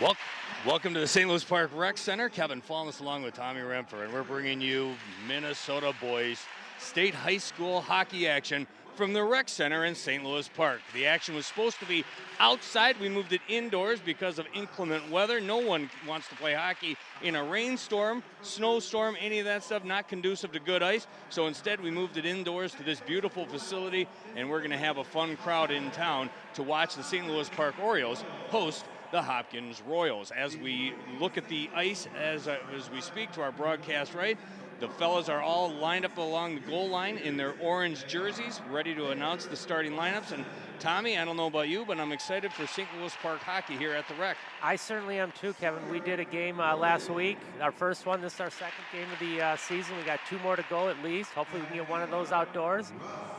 Well, welcome to the St. Louis Park Rec Center. Keven Falness along with Tommy Rempfer, and we're bringing you Minnesota boys state high school hockey action from the Rec Center in St. Louis Park. The action was supposed to be outside. We moved it indoors because of inclement weather. No one wants to play hockey in a rainstorm, snowstorm, any of that stuff, not conducive to good ice. So instead, we moved it indoors to this beautiful facility, and we're going to have a fun crowd in town to watch the St. Louis Park Orioles host the Hopkins Royals. As we look at the ice as we speak to our broadcast right, the fellas are all lined up along the goal line in their orange jerseys, ready to announce the starting lineups. And Tommy, I don't know about you, but I'm excited for St. Louis Park hockey here at the Rec. I certainly am too, Kevin. We did a game last week, our first one. This is our second game of the season. We got 2 more to go at least. Hopefully we can get one of those outdoors.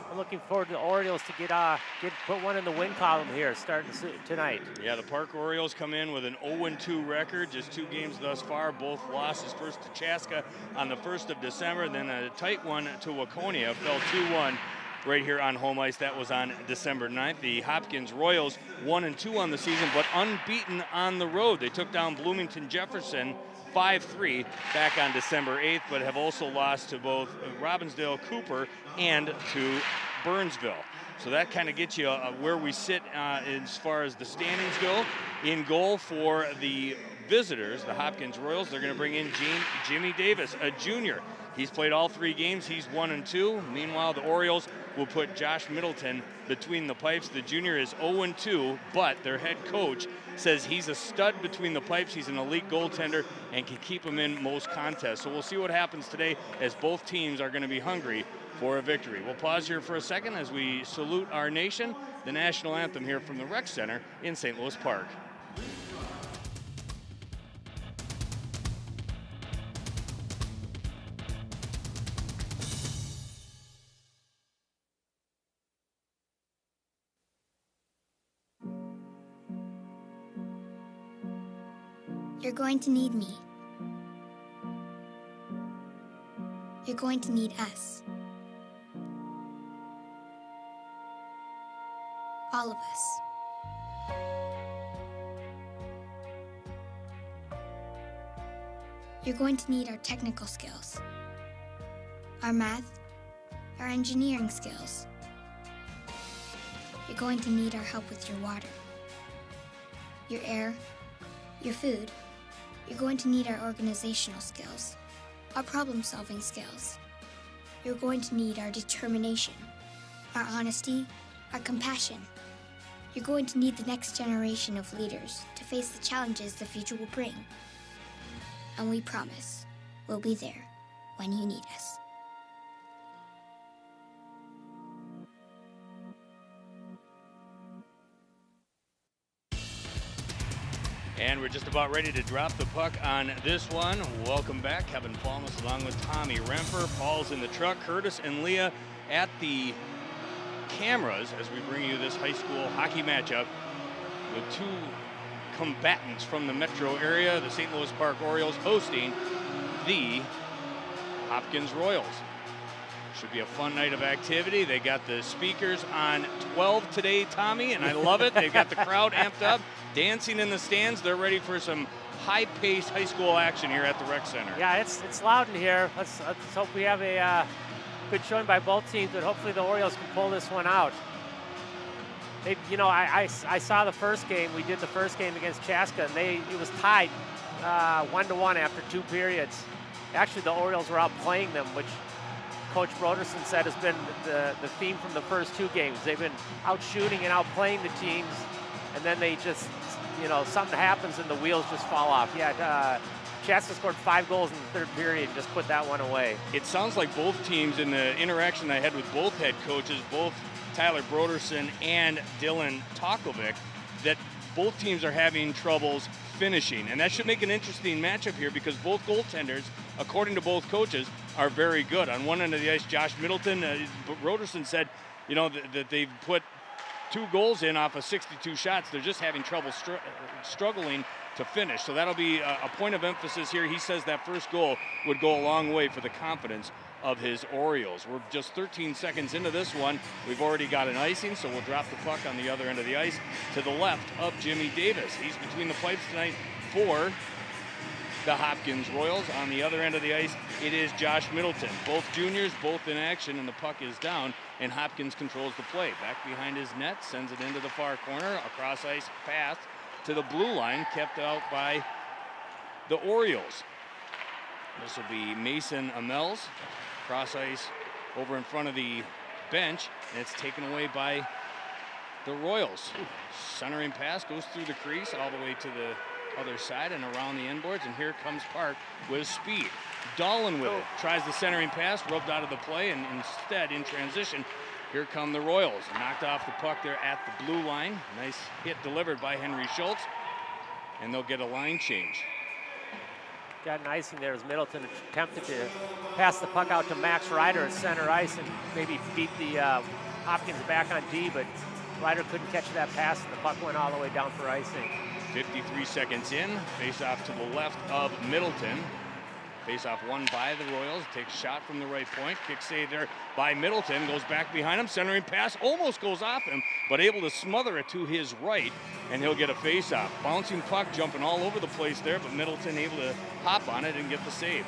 I'm looking forward to the Orioles to put one in the win column here starting tonight. Yeah, the Park Orioles come in with an 0-2 record, just 2 games thus far, both losses. First to Chaska on the 1st of December, then a tight one to Waconia, fell 2-1 right here on home ice. That was on December 9th. The Hopkins Royals 1-2 on the season, but unbeaten on the road. They took down Bloomington Jefferson 5-3 back on December 8th, but have also lost to both Robbinsdale Cooper and to Burnsville. So that kind of gets you where we sit as far as the standings go. In goal for the visitors, the Hopkins Royals, they're going to bring in Jimmy Davis, a junior. He's played all 3 games. He's 1-2. Meanwhile, the Orioles will put Josh Middleton between the pipes. The junior is 0-2, but their head coach says he's a stud between the pipes. He's an elite goaltender and can keep him in most contests. So we'll see what happens today, as both teams are going to be hungry for a victory. We'll pause here for a second as we salute our nation, the national anthem here from the Rec Center in St. Louis Park. You're going to need me. You're going to need us. All of us. You're going to need our technical skills, our math, our engineering skills. You're going to need our help with your water, your air, your food. You're going to need our organizational skills, our problem-solving skills. You're going to need our determination, our honesty, our compassion. You're going to need the next generation of leaders to face the challenges the future will bring. And we promise we'll be there when you need us. And we're just about ready to drop the puck on this one. Welcome back, Keven Falness along with Tommy Rempfer. Paul's in the truck, Curtis and Leah at the cameras as we bring you this high school hockey matchup with 2 combatants from the metro area, the St. Louis Park Orioles hosting the Hopkins Royals. Should be a fun night of activity. They got the speakers on 12 today, Tommy, and I love it. They've got the crowd amped up, dancing in the stands. They're ready for some high-paced high school action here at the Rec Center. Yeah, it's loud in here. Let's hope we have a good showing by both teams, but hopefully the Orioles can pull this one out. I saw the first game. We did the first game against Chaska, and it was tied 1-1 after 2 periods. Actually, the Orioles were outplaying them, which Coach Broderson said has been the theme from the first 2 games. They've been out shooting and outplaying the teams, and then they just, something happens and the wheels just fall off. Yeah, Chaska scored 5 goals in the 3rd period and just put that one away. It sounds like both teams, in the interaction I had with both head coaches, both Tyler Broderson and Dylan Tokovic, that both teams are having troubles finishing. And that should make an interesting matchup here because both goaltenders, according to both coaches, are very good. On one end of the ice, Josh Middleton, Broderson said, that they've put 2 goals in off of 62 shots. They're just having trouble struggling to finish. So that'll be a point of emphasis here. He says that first goal would go a long way for the confidence of his Orioles. We're just 13 seconds into this one. We've already got an icing, so we'll drop the puck on the other end of the ice to the left of Jimmy Davis. He's between the pipes tonight for the Hopkins Royals. On the other end of the ice, it is Josh Middleton. Both juniors, both in action, and the puck is down, and Hopkins controls the play. Back behind his net, sends it into the far corner, a cross-ice pass to the blue line, kept out by the Orioles. This will be Mason Amels, cross-ice over in front of the bench, and it's taken away by the Royals. Centering pass goes through the crease all the way to the other side and around the inboards, and here comes Park with speed. Dolan with it, tries the centering pass, rubbed out of the play, and instead, in transition, here come the Royals. Knocked off the puck there at the blue line. Nice hit delivered by Henry Schultz, and they'll get a line change. Got an icing there as Middleton attempted to pass the puck out to Max Ryder at center ice and maybe beat the Hopkins back on D, but Ryder couldn't catch that pass, and the puck went all the way down for icing. 53 seconds in, face off to the left of Middleton. Face off won by the Royals, takes a shot from the right point, kick save there by Middleton, goes back behind him, centering pass almost goes off him, but able to smother it to his right, and he'll get a face off. Bouncing puck jumping all over the place there, but Middleton able to hop on it and get the save.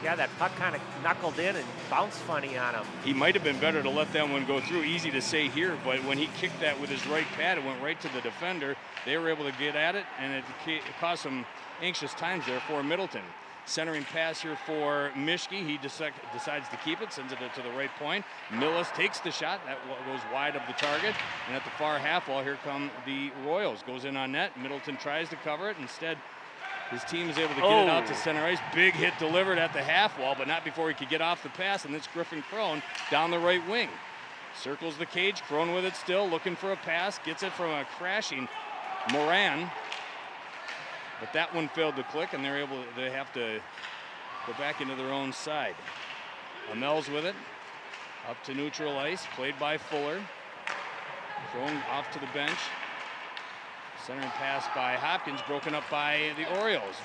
Yeah, that puck kind of knuckled in and bounced funny on him. He might have been better to let that one go through. Easy to say here, but when he kicked that with his right pad, it went right to the defender. They were able to get at it, and it caused some anxious times there for Middleton. Centering pass here for Mischke. He decides to keep it, sends it to the right point. Millis takes the shot. That goes wide of the target. And at the far half wall, here come the Royals. Goes in on net. Middleton tries to cover it. Instead, his team is able to get it out to center ice. Big hit delivered at the half wall, but not before he could get off the pass. And it's Griffin Crone down the right wing. Circles the cage. Crone with it still, looking for a pass. Gets it from a crashing Moran. But that one failed to click, and they have to go back into their own side. Amels with it, up to neutral ice, played by Fuller. Thrown off to the bench. Centering pass by Hopkins, broken up by the Orioles.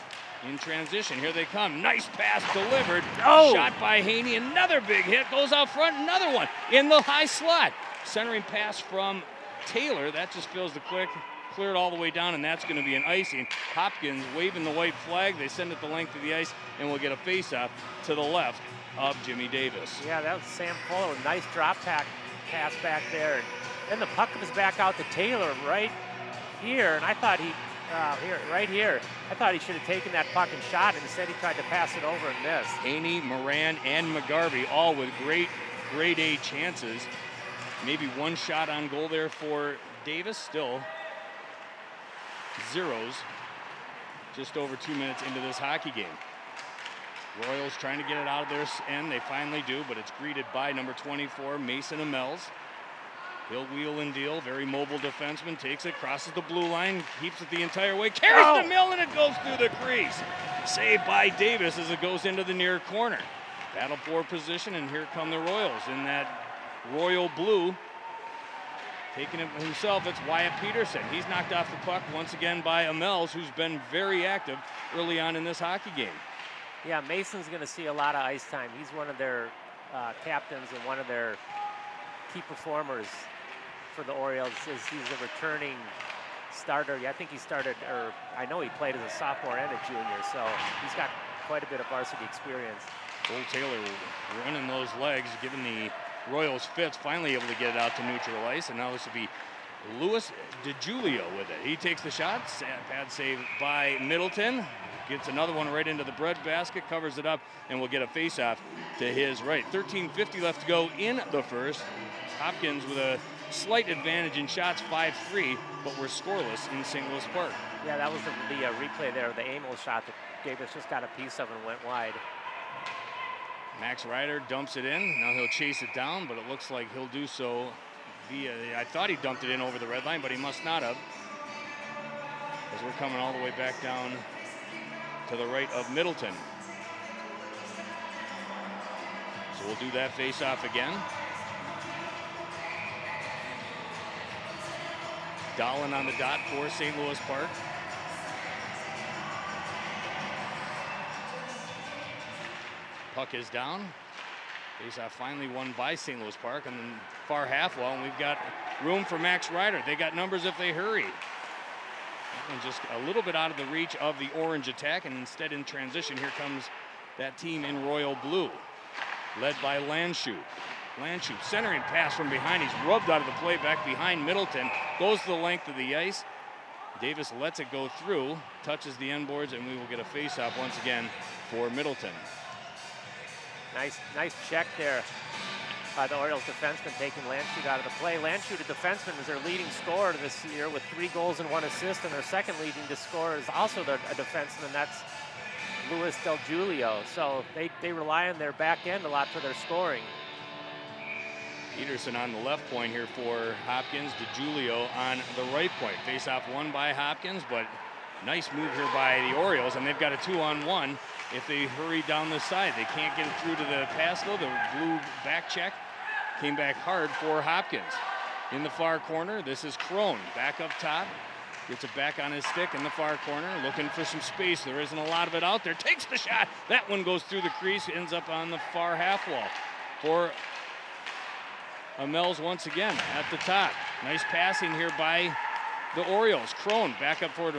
In transition, here they come. Nice pass delivered. Shot by Haney, another big hit, goes out front, another one in the high slot. Centering pass from Taylor, that just fills the cleared all the way down, and that's going to be an icing. Hopkins waving the white flag. They send it the length of the ice, and we'll get a face-off to the left of Jimmy Davis. Yeah, that was Sam Fuller. Nice drop pass back there. And then the puck was back out to Taylor right here, and I thought right here, I thought he should have taken that puck and shot it. Instead, he tried to pass it over and missed. Haney, Moran, and McGarvey all with great grade A chances. Maybe one shot on goal there for Davis. Still zeros just over 2 minutes into this hockey game. Royals trying to get it out of their end. They finally do, but it's greeted by number 24, Mason Amels. He'll wheel and deal. Very mobile defenseman. Takes it, crosses the blue line, keeps it the entire way, carries the mill, and it goes through the crease. Saved by Davis as it goes into the near corner. Battle for position, and here come the Royals in that royal blue. Taking it himself, it's Wyatt Peterson. He's knocked off the puck once again by Amels, who's been very active early on in this hockey game. Yeah, Mason's going to see a lot of ice time. He's one of their captains and one of their key performers for the Orioles. He's a returning starter. I think he started, or I know he played as a sophomore and a junior, so he's got quite a bit of varsity experience. Cole Taylor running those legs, giving the Royals fits, finally able to get it out to neutral ice, and now this will be Louis DiGiulio with it. He takes the shot, pad save by Middleton, gets another one right into the bread basket, covers it up, and will get a face-off to his right. 13:50 left to go in the first. Hopkins with a slight advantage in shots, 5-3, but we're scoreless in St. Louis Park. Yeah, that was the replay there, the Amos shot that Davis just got a piece of and went wide. Max Ryder dumps it in. Now he'll chase it down, but it looks like he'll do so via, I thought he dumped it in over the red line, but he must not have, as we're coming all the way back down to the right of Middleton. So we'll do that face-off again. Dolan on the dot for St. Louis Park. Puck is down. Faceoff finally won by St. Louis Park on the far half wall, and we've got room for Max Ryder. They got numbers if they hurry. And just a little bit out of the reach of the orange attack, and instead in transition, here comes that team in royal blue, led by Landshut. Landshut centering pass from behind. He's rubbed out of the play back behind Middleton. Goes the length of the ice. Davis lets it go through, touches the end boards, and we will get a face-off once again for Middleton. Nice check there by the Orioles defenseman, taking Landshut out of the play. Landshut, a defenseman, is their leading scorer this year with 3 goals and 1 assist, and their second leading scorer is also a defenseman. That's Luis Del Giulio. So they rely on their back end a lot for their scoring. Peterson on the left point here for Hopkins. DeGiulio on the right point. Face-off won by Hopkins, but nice move here by the Orioles, and they've got a 2-on-1 if they hurry down the side. They can't get it through to the pass, though. The blue back check came back hard for Hopkins. In the far corner, this is Crone. Back up top. Gets it back on his stick in the far corner, looking for some space. There isn't a lot of it out there. Takes the shot. That one goes through the crease, ends up on the far half wall for Amels once again at the top. Nice passing here by the Orioles. Crone back up for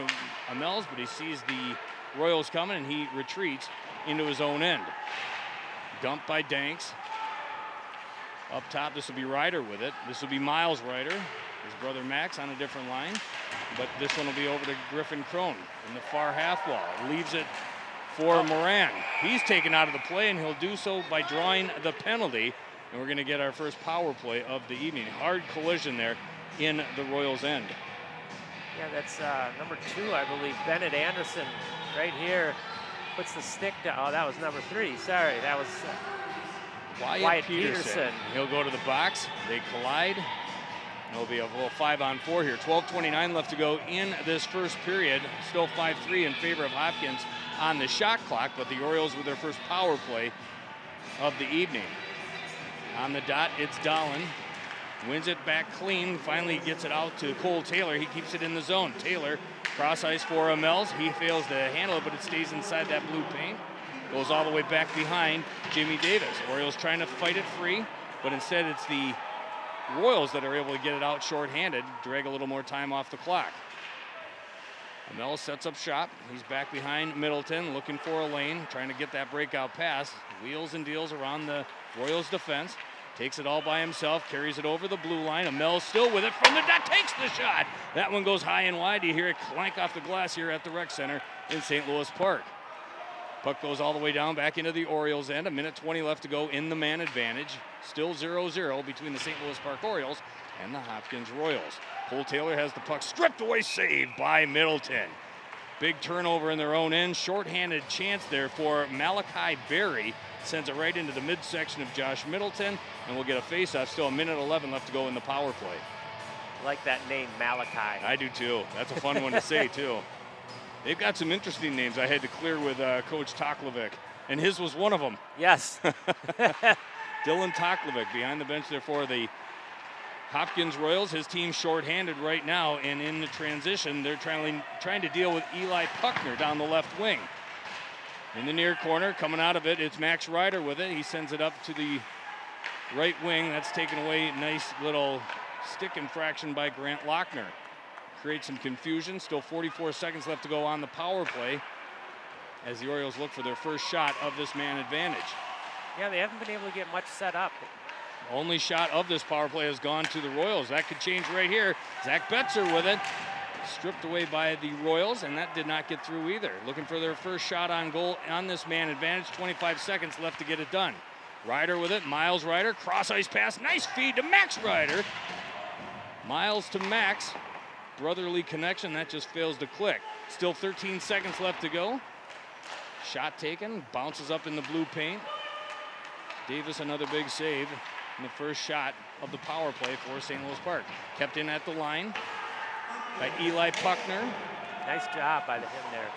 Amels, but he sees the Royals coming, and he retreats into his own end. Dump by Danks. Up top, this will be Ryder with it. This will be Miles Ryder. His brother Max on a different line. But this one will be over to Griffin Crone in the far half wall. Leaves it for Moran. He's taken out of the play, and he'll do so by drawing the penalty. And we're going to get our first power play of the evening. Hard collision there in the Royals' end. Yeah, that's number 2, I believe. Bennett Anderson right here puts the stick down. Oh, that was number 3. Sorry, that was Wyatt Peterson. He'll go to the box. They collide. It'll be a little 5-on-4 here. 12:29 left to go in this first period. Still 5-3 in favor of Hopkins on the shot clock, but the Orioles with their first power play of the evening. On the dot, it's Dahlin. Wins it back clean. Finally gets it out to Cole Taylor. He keeps it in the zone. Taylor, cross ice for Amels. He fails to handle it, but it stays inside that blue paint. Goes all the way back behind Jimmy Davis. Orioles trying to fight it free, but instead it's the Royals that are able to get it out shorthanded, drag a little more time off the clock. Amels sets up shop. He's back behind Middleton, looking for a lane, trying to get that breakout pass. Wheels and deals around the Royals defense. Takes it all by himself, carries it over the blue line. Amels still with it from the dot, takes the shot. That one goes high and wide. You hear it clank off the glass here at the Rec Center in St. Louis Park. Puck goes all the way down back into the Orioles' end. 1:20 left to go in the man advantage. Still 0-0 between the St. Louis Park Orioles and the Hopkins Royals. Cole Taylor has the puck stripped away, saved by Middleton. Big turnover in their own end. Shorthanded chance there for Malachi Berry. Sends it right into the midsection of Josh Middleton, and we'll get a face-off. Still 1:11 left to go in the power play. I like that name, Malachi. I do too. That's a fun one to say too. They've got some interesting names I had to clear with Coach Toklovic, and his was one of them. Yes. Dylan Toklovic behind the bench there for the Hopkins Royals. His team shorthanded right now, and in the transition, they're trying to deal with Eli Puckner down the left wing. In the near corner, coming out of it, it's Max Ryder with it. He sends it up to the right wing. That's taken away. Nice little stick infraction by Grant Lochner. Creates some confusion. Still 44 seconds left to go on the power play as the Orioles look for their first shot of this man advantage. Yeah, they haven't been able to get much set up. Only shot of this power play has gone to the Royals. That could change right here. Zach Betzer with it. Stripped away by the Royals, and that did not get through either. Looking for their first shot on goal on this man advantage. 25 seconds left to get it done. Ryder with it. Miles Ryder. Cross ice pass. Nice feed to Max Ryder. Miles to Max. Brotherly connection. That just fails to click. Still 13 seconds left to go. Shot taken. Bounces up in the blue paint. Davis another big save in the first shot of the power play for St. Louis Park. Kept in at the line by Eli Puckner. Nice job by him there.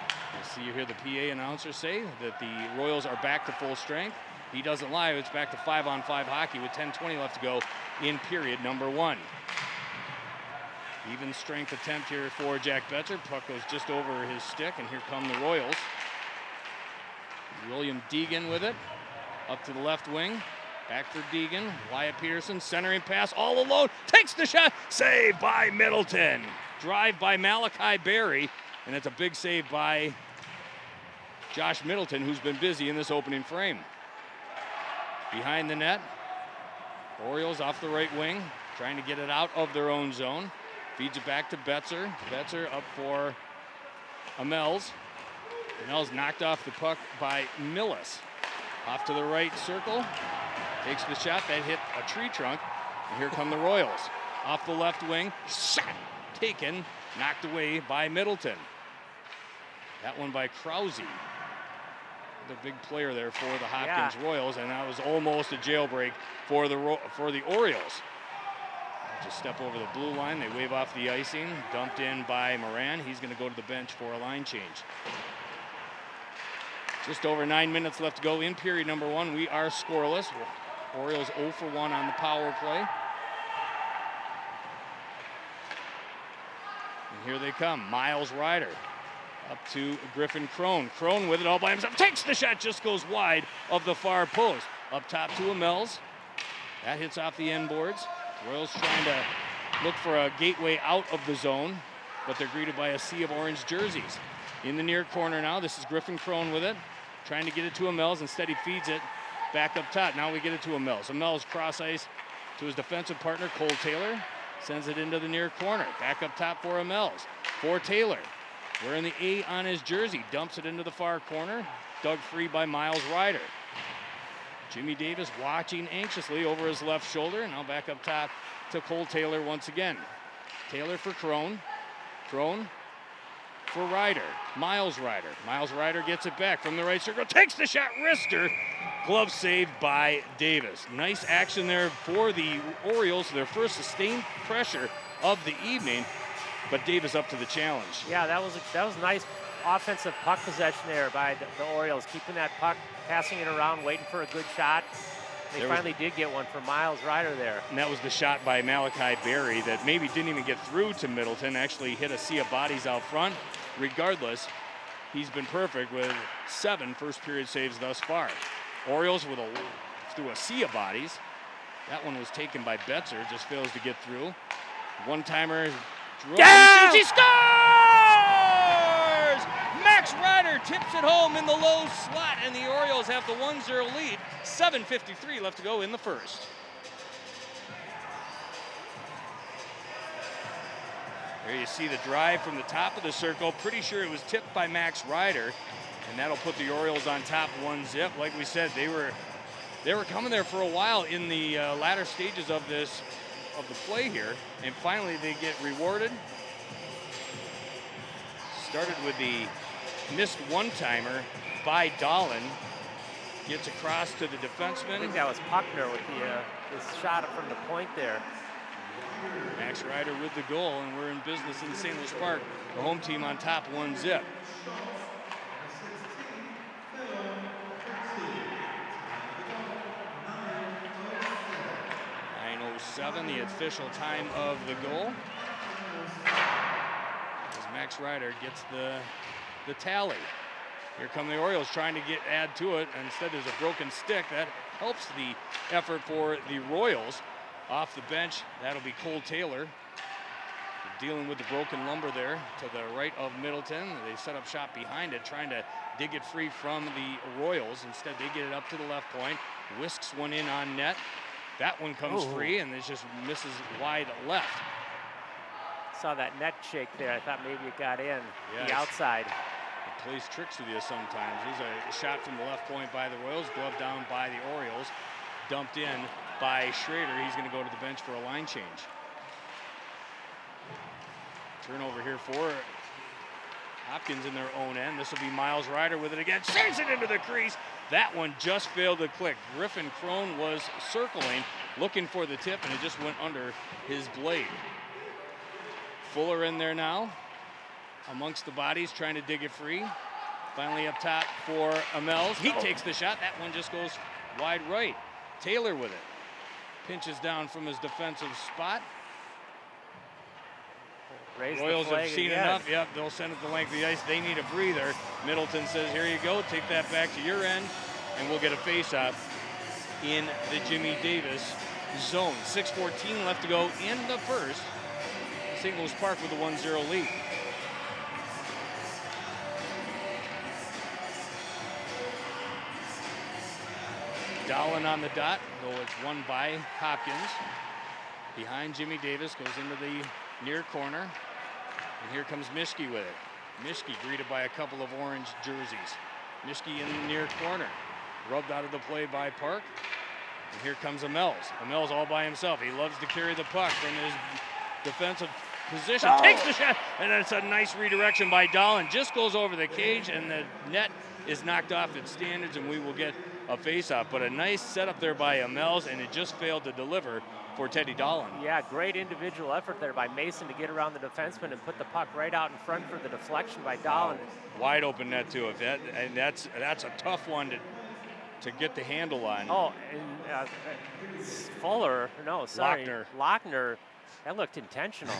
You hear the PA announcer say that the Royals are back to full strength. He doesn't lie. It's back to 5-on-5 hockey with 10:20 left to go in period number 1. Even strength attempt here for Jack Betzer. Puck goes just over his stick, and here come the Royals. William Deegan with it. Up to the left wing. Back for Deegan. Wyatt Peterson centering pass all alone. Takes the shot. Saved by Middleton. drive by Malachi Berry, and it's a big save by Josh Middleton, who's been busy in this opening frame. Behind the net, Orioles off the right wing, trying to get it out of their own zone. Feeds it back to Betzer. Betzer up for Amels. Amels knocked off the puck by Millis. Off to the right circle. Takes the shot. That hit a tree trunk. And here come the Royals. Off the left wing. Shot taken. Knocked away by Middleton. That one by Krause. The big player there for the Hopkins Royals. And that was almost a jailbreak for the Orioles. Just step over the blue line. They wave off the icing. Dumped in by Moran. He's going to go to the bench for a line change. Just over 9 minutes left to go in period number 1. We are scoreless. Orioles 0 for 1 on the power play. And here they come. Miles Ryder up to Griffin Crone. Crone with it all by himself. Takes the shot. Just goes wide of the far post. Up top to Amels. That hits off the end boards. Royals trying to look for a gateway out of the zone, but they're greeted by a sea of orange jerseys. In the near corner now, this is Griffin Crone with it, trying to get it to Amels. Instead, he feeds it back up top. Now we get it to Amels. Amels cross ice to his defensive partner, Cole Taylor. Sends it into the near corner. Back up top for Amels. For Taylor. Wearing the A on his jersey. Dumps it into the far corner. Dug free by Miles Ryder. Jimmy Davis watching anxiously over his left shoulder. Now back up top to Cole Taylor once again. Taylor for Crone. Crone for Ryder. Miles Ryder. Miles Ryder gets it back from the right circle. Takes the shot. Wrister. Glove saved by Davis. Nice action there for the Orioles. Their first sustained pressure of the evening. But Davis up to the challenge. Yeah, that was nice offensive puck possession there by the Orioles. Keeping that puck, passing it around, waiting for a good shot. They finally did get one for Miles Ryder there. And that was the shot by Malachi Berry that maybe didn't even get through to Middleton. Actually hit a sea of bodies out front. Regardless, he's been perfect with 7 first period saves thus far. Orioles through a sea of bodies. That one was taken by Betzer, just fails to get through. One-timer, shoots, he scores! Max Ryder tips it home in the low slot, and the Orioles have the 1-0 lead. 7:53 left to go in the first. There you see the drive from the top of the circle. Pretty sure it was tipped by Max Ryder, and that'll put the Orioles on top 1-0. Like we said, they were coming there for a while in the latter stages of the play here, and finally they get rewarded. Started with the missed one-timer by Dahlin. Gets across to the defenseman. I think that was Puckner with the shot from the point there. Max Ryder with the goal, and we're in business in St. Louis Park. The home team on top 1-0. The official time of the goal. As Max Ryder gets the tally. Here come the Orioles trying to add to it, and instead there's a broken stick. That helps the effort for the Royals. Off the bench, that'll be Cole Taylor. Dealing with the broken lumber there to the right of Middleton. They set up shop behind it, trying to dig it free from the Royals. Instead, they get it up to the left point. Whisks one in on net. That one comes free, and it just misses wide left. Saw that net shake there. I thought maybe it got in the outside. It plays tricks with you sometimes. Here's a shot from the left point by the Royals, gloved down by the Orioles, dumped in by Schrader. He's going to go to the bench for a line change. Turnover here for Hopkins in their own end. This will be Miles Ryder with it again. Sends it into the crease. That one just failed to click. Griffin Crone was circling, looking for the tip, and it just went under his blade. Fuller in there now, amongst the bodies, trying to dig it free. Finally up top for Amels. He takes the shot. That one just goes wide right. Taylor with it. Pinches down from his defensive spot. Royals have seen enough. Yep, they'll send it the length of the ice. They need a breather. Middleton says, here you go. Take that back to your end, and we'll get a face-off in the Jimmy Davis zone. 6:14 left to go in the first. St. Louis Park with a 1-0 lead. Dahlen on the dot, though it's won by Hopkins. Behind Jimmy Davis, goes into the near corner. And here comes Mischke with it. Mischke greeted by a couple of orange jerseys. Mischke in the near corner. Rubbed out of the play by Park. And here comes Amels. Amels all by himself. He loves to carry the puck from his defensive position. Oh. Takes the shot, and it's a nice redirection by Dahlen. Just goes over the cage, and the net is knocked off its standards, and we will get a face-off. But a nice setup there by Amels, and it just failed to deliver for Teddy Dahlen. Yeah, great individual effort there by Mason to get around the defenseman and put the puck right out in front for the deflection by Dahlen. Wide open net too. That's a tough one to get the handle on. Oh, and Lochner. That looked intentional.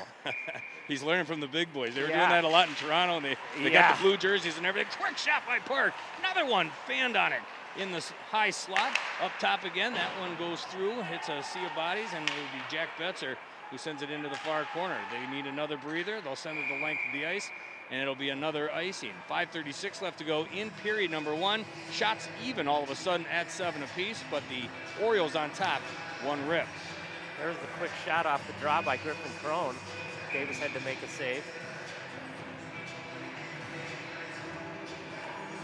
He's learning from the big boys. They were doing that a lot in Toronto, and they got the blue jerseys and everything. Quick shot by Park. Another one fanned on it in the high slot. Up top again. That one goes through, hits a sea of bodies, and it will be Jack Betzer who sends it into the far corner. They need another breather. They'll send it the length of the ice, and it'll be another icing. 5:36 left to go in period number 1. Shots even all of a sudden at 7 apiece, but the Orioles on top, one rip. There's the quick shot off the draw by Griffin Crone. Davis had to make a save.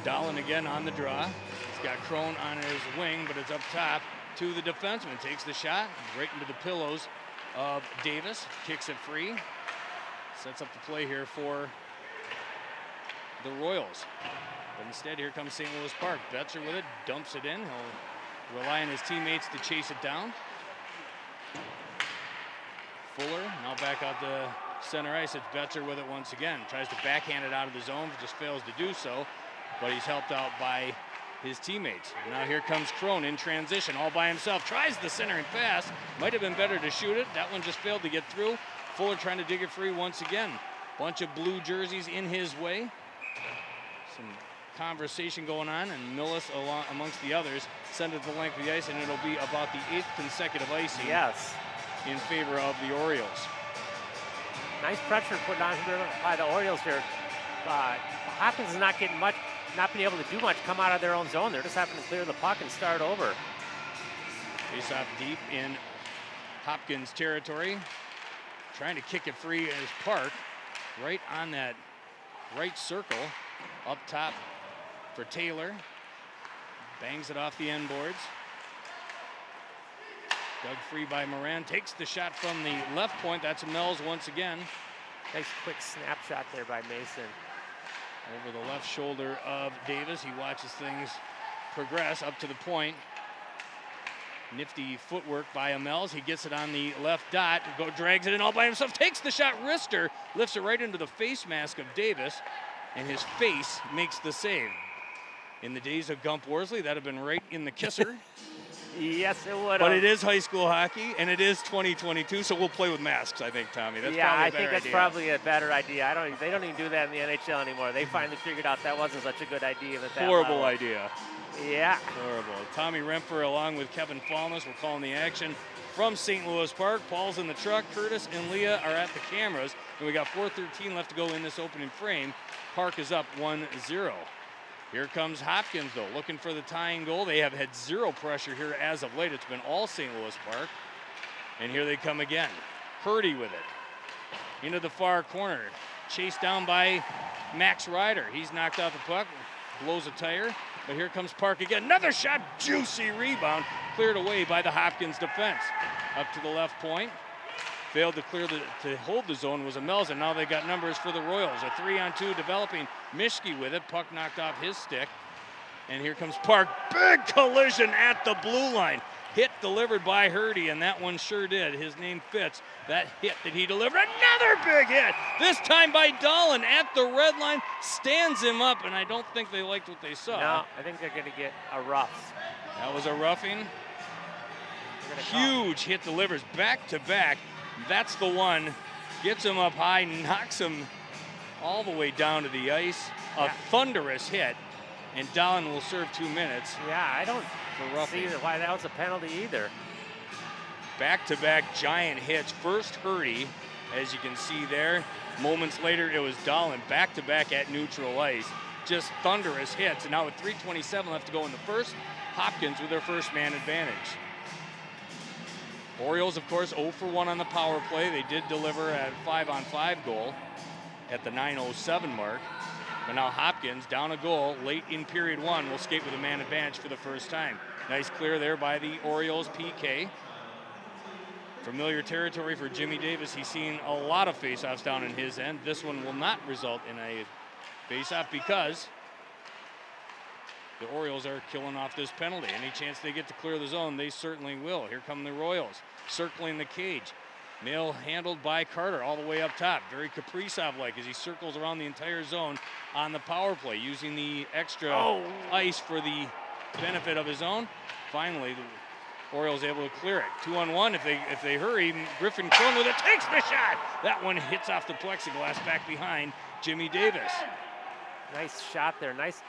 Dahlen again on the draw. He's got Crone on his wing, but it's up top to the defenseman. Takes the shot right into the pillows of Davis. Kicks it free. Sets up the play here for the Royals. But instead, here comes St. Louis Park. Betzer with it, dumps it in. He'll rely on his teammates to chase it down. Fuller now back out the center ice. It's Betzer with it once again. Tries to backhand it out of the zone, but just fails to do so. But he's helped out by his teammates. Now here comes Crone in transition, all by himself. Tries the centering pass. Might have been better to shoot it. That one just failed to get through. Fuller trying to dig it free once again. Bunch of blue jerseys in his way. Some conversation going on, and Millis amongst the others send it the length of the ice, and it'll be about the 8th consecutive icing. Yes. In favor of the Orioles. Nice pressure put on here by the Orioles here. Hopkins is not getting much, not being able to do much, come out of their own zone. They're just having to clear the puck and start over. Face off deep in Hopkins territory. Trying to kick it free as Park. Right on that right circle. Up top for Taylor. Bangs it off the end boards. Dug free by Moran, takes the shot from the left point. That's Mills once again. Nice quick snapshot there by Mason. Over the left shoulder of Davis. He watches things progress up to the point. Nifty footwork by Amels. He gets it on the left dot, drags it in all by himself, takes the shot. Rister lifts it right into the face mask of Davis, and his face makes the save. In the days of Gump Worsley, that'd have been right in the kisser. Yes, it would. But it is high school hockey, and it is 2022, so we'll play with masks, I think, Tommy. That's I think that's probably a better idea. They don't even do that in the NHL anymore. They finally figured out that wasn't such a good idea. Horrible idea. Yeah. Horrible. Tommy Rempfer along with Keven Falness. We're calling the action from St. Louis Park. Paul's in the truck. Curtis and Leah are at the cameras, and we got 4:13 left to go in this opening frame. Park is up 1-0. Here comes Hopkins, though, looking for the tying goal. They have had zero pressure here as of late. It's been all St. Louis Park. And here they come again. Purdy with it. Into the far corner. Chased down by Max Ryder. He's knocked out the puck, blows a tire. But here comes Park again. Another shot, juicy rebound. Cleared away by the Hopkins defense. Up to the left point. Failed to to hold the zone was Amels, and now they got numbers for the Royals. A 3-on-2 developing. Mischke with it. Puck knocked off his stick. And here comes Park. Big collision at the blue line. Hit delivered by Hurdy, and that one sure did. His name fits that hit that he delivered. Another big hit, this time by Dahlen at the red line. Stands him up, and I don't think they liked what they saw. No, I think they're going to get a rough. That was a roughing. Huge hit delivers back to back. That's the one. Gets him up high, knocks him all the way down to the ice. A thunderous hit, and Dahlen will serve 2 minutes. Yeah, I don't see why that was a penalty either. Back-to-back giant hits. First Hurdy, As you can see there, moments later, it was Dahlin back-to-back at neutral ice. Just thunderous hits. And now with 3:27 left to go in the first, Hopkins with their first man advantage. Orioles, of course, 0 for 1 on the power play. They did deliver a 5-on-5 goal at the 9:07 mark. But now Hopkins, down a goal, late in period 1, will skate with a man advantage for the first time. Nice clear there by the Orioles PK. Familiar territory for Jimmy Davis. He's seen a lot of faceoffs down in his end. This one will not result in a faceoff because the Orioles are killing off this penalty. Any chance they get to clear the zone, they certainly will. Here come the Royals, circling the cage. Nail handled by Carter all the way up top. Very Kaprizov-like as he circles around the entire zone on the power play, using the extra ice for the benefit of his own. Finally, the Orioles able to clear it. 2-on-1 if they hurry. Griffin Crone with it, takes the shot. That one hits off the plexiglass back behind Jimmy Davis. Nice shot there. Nice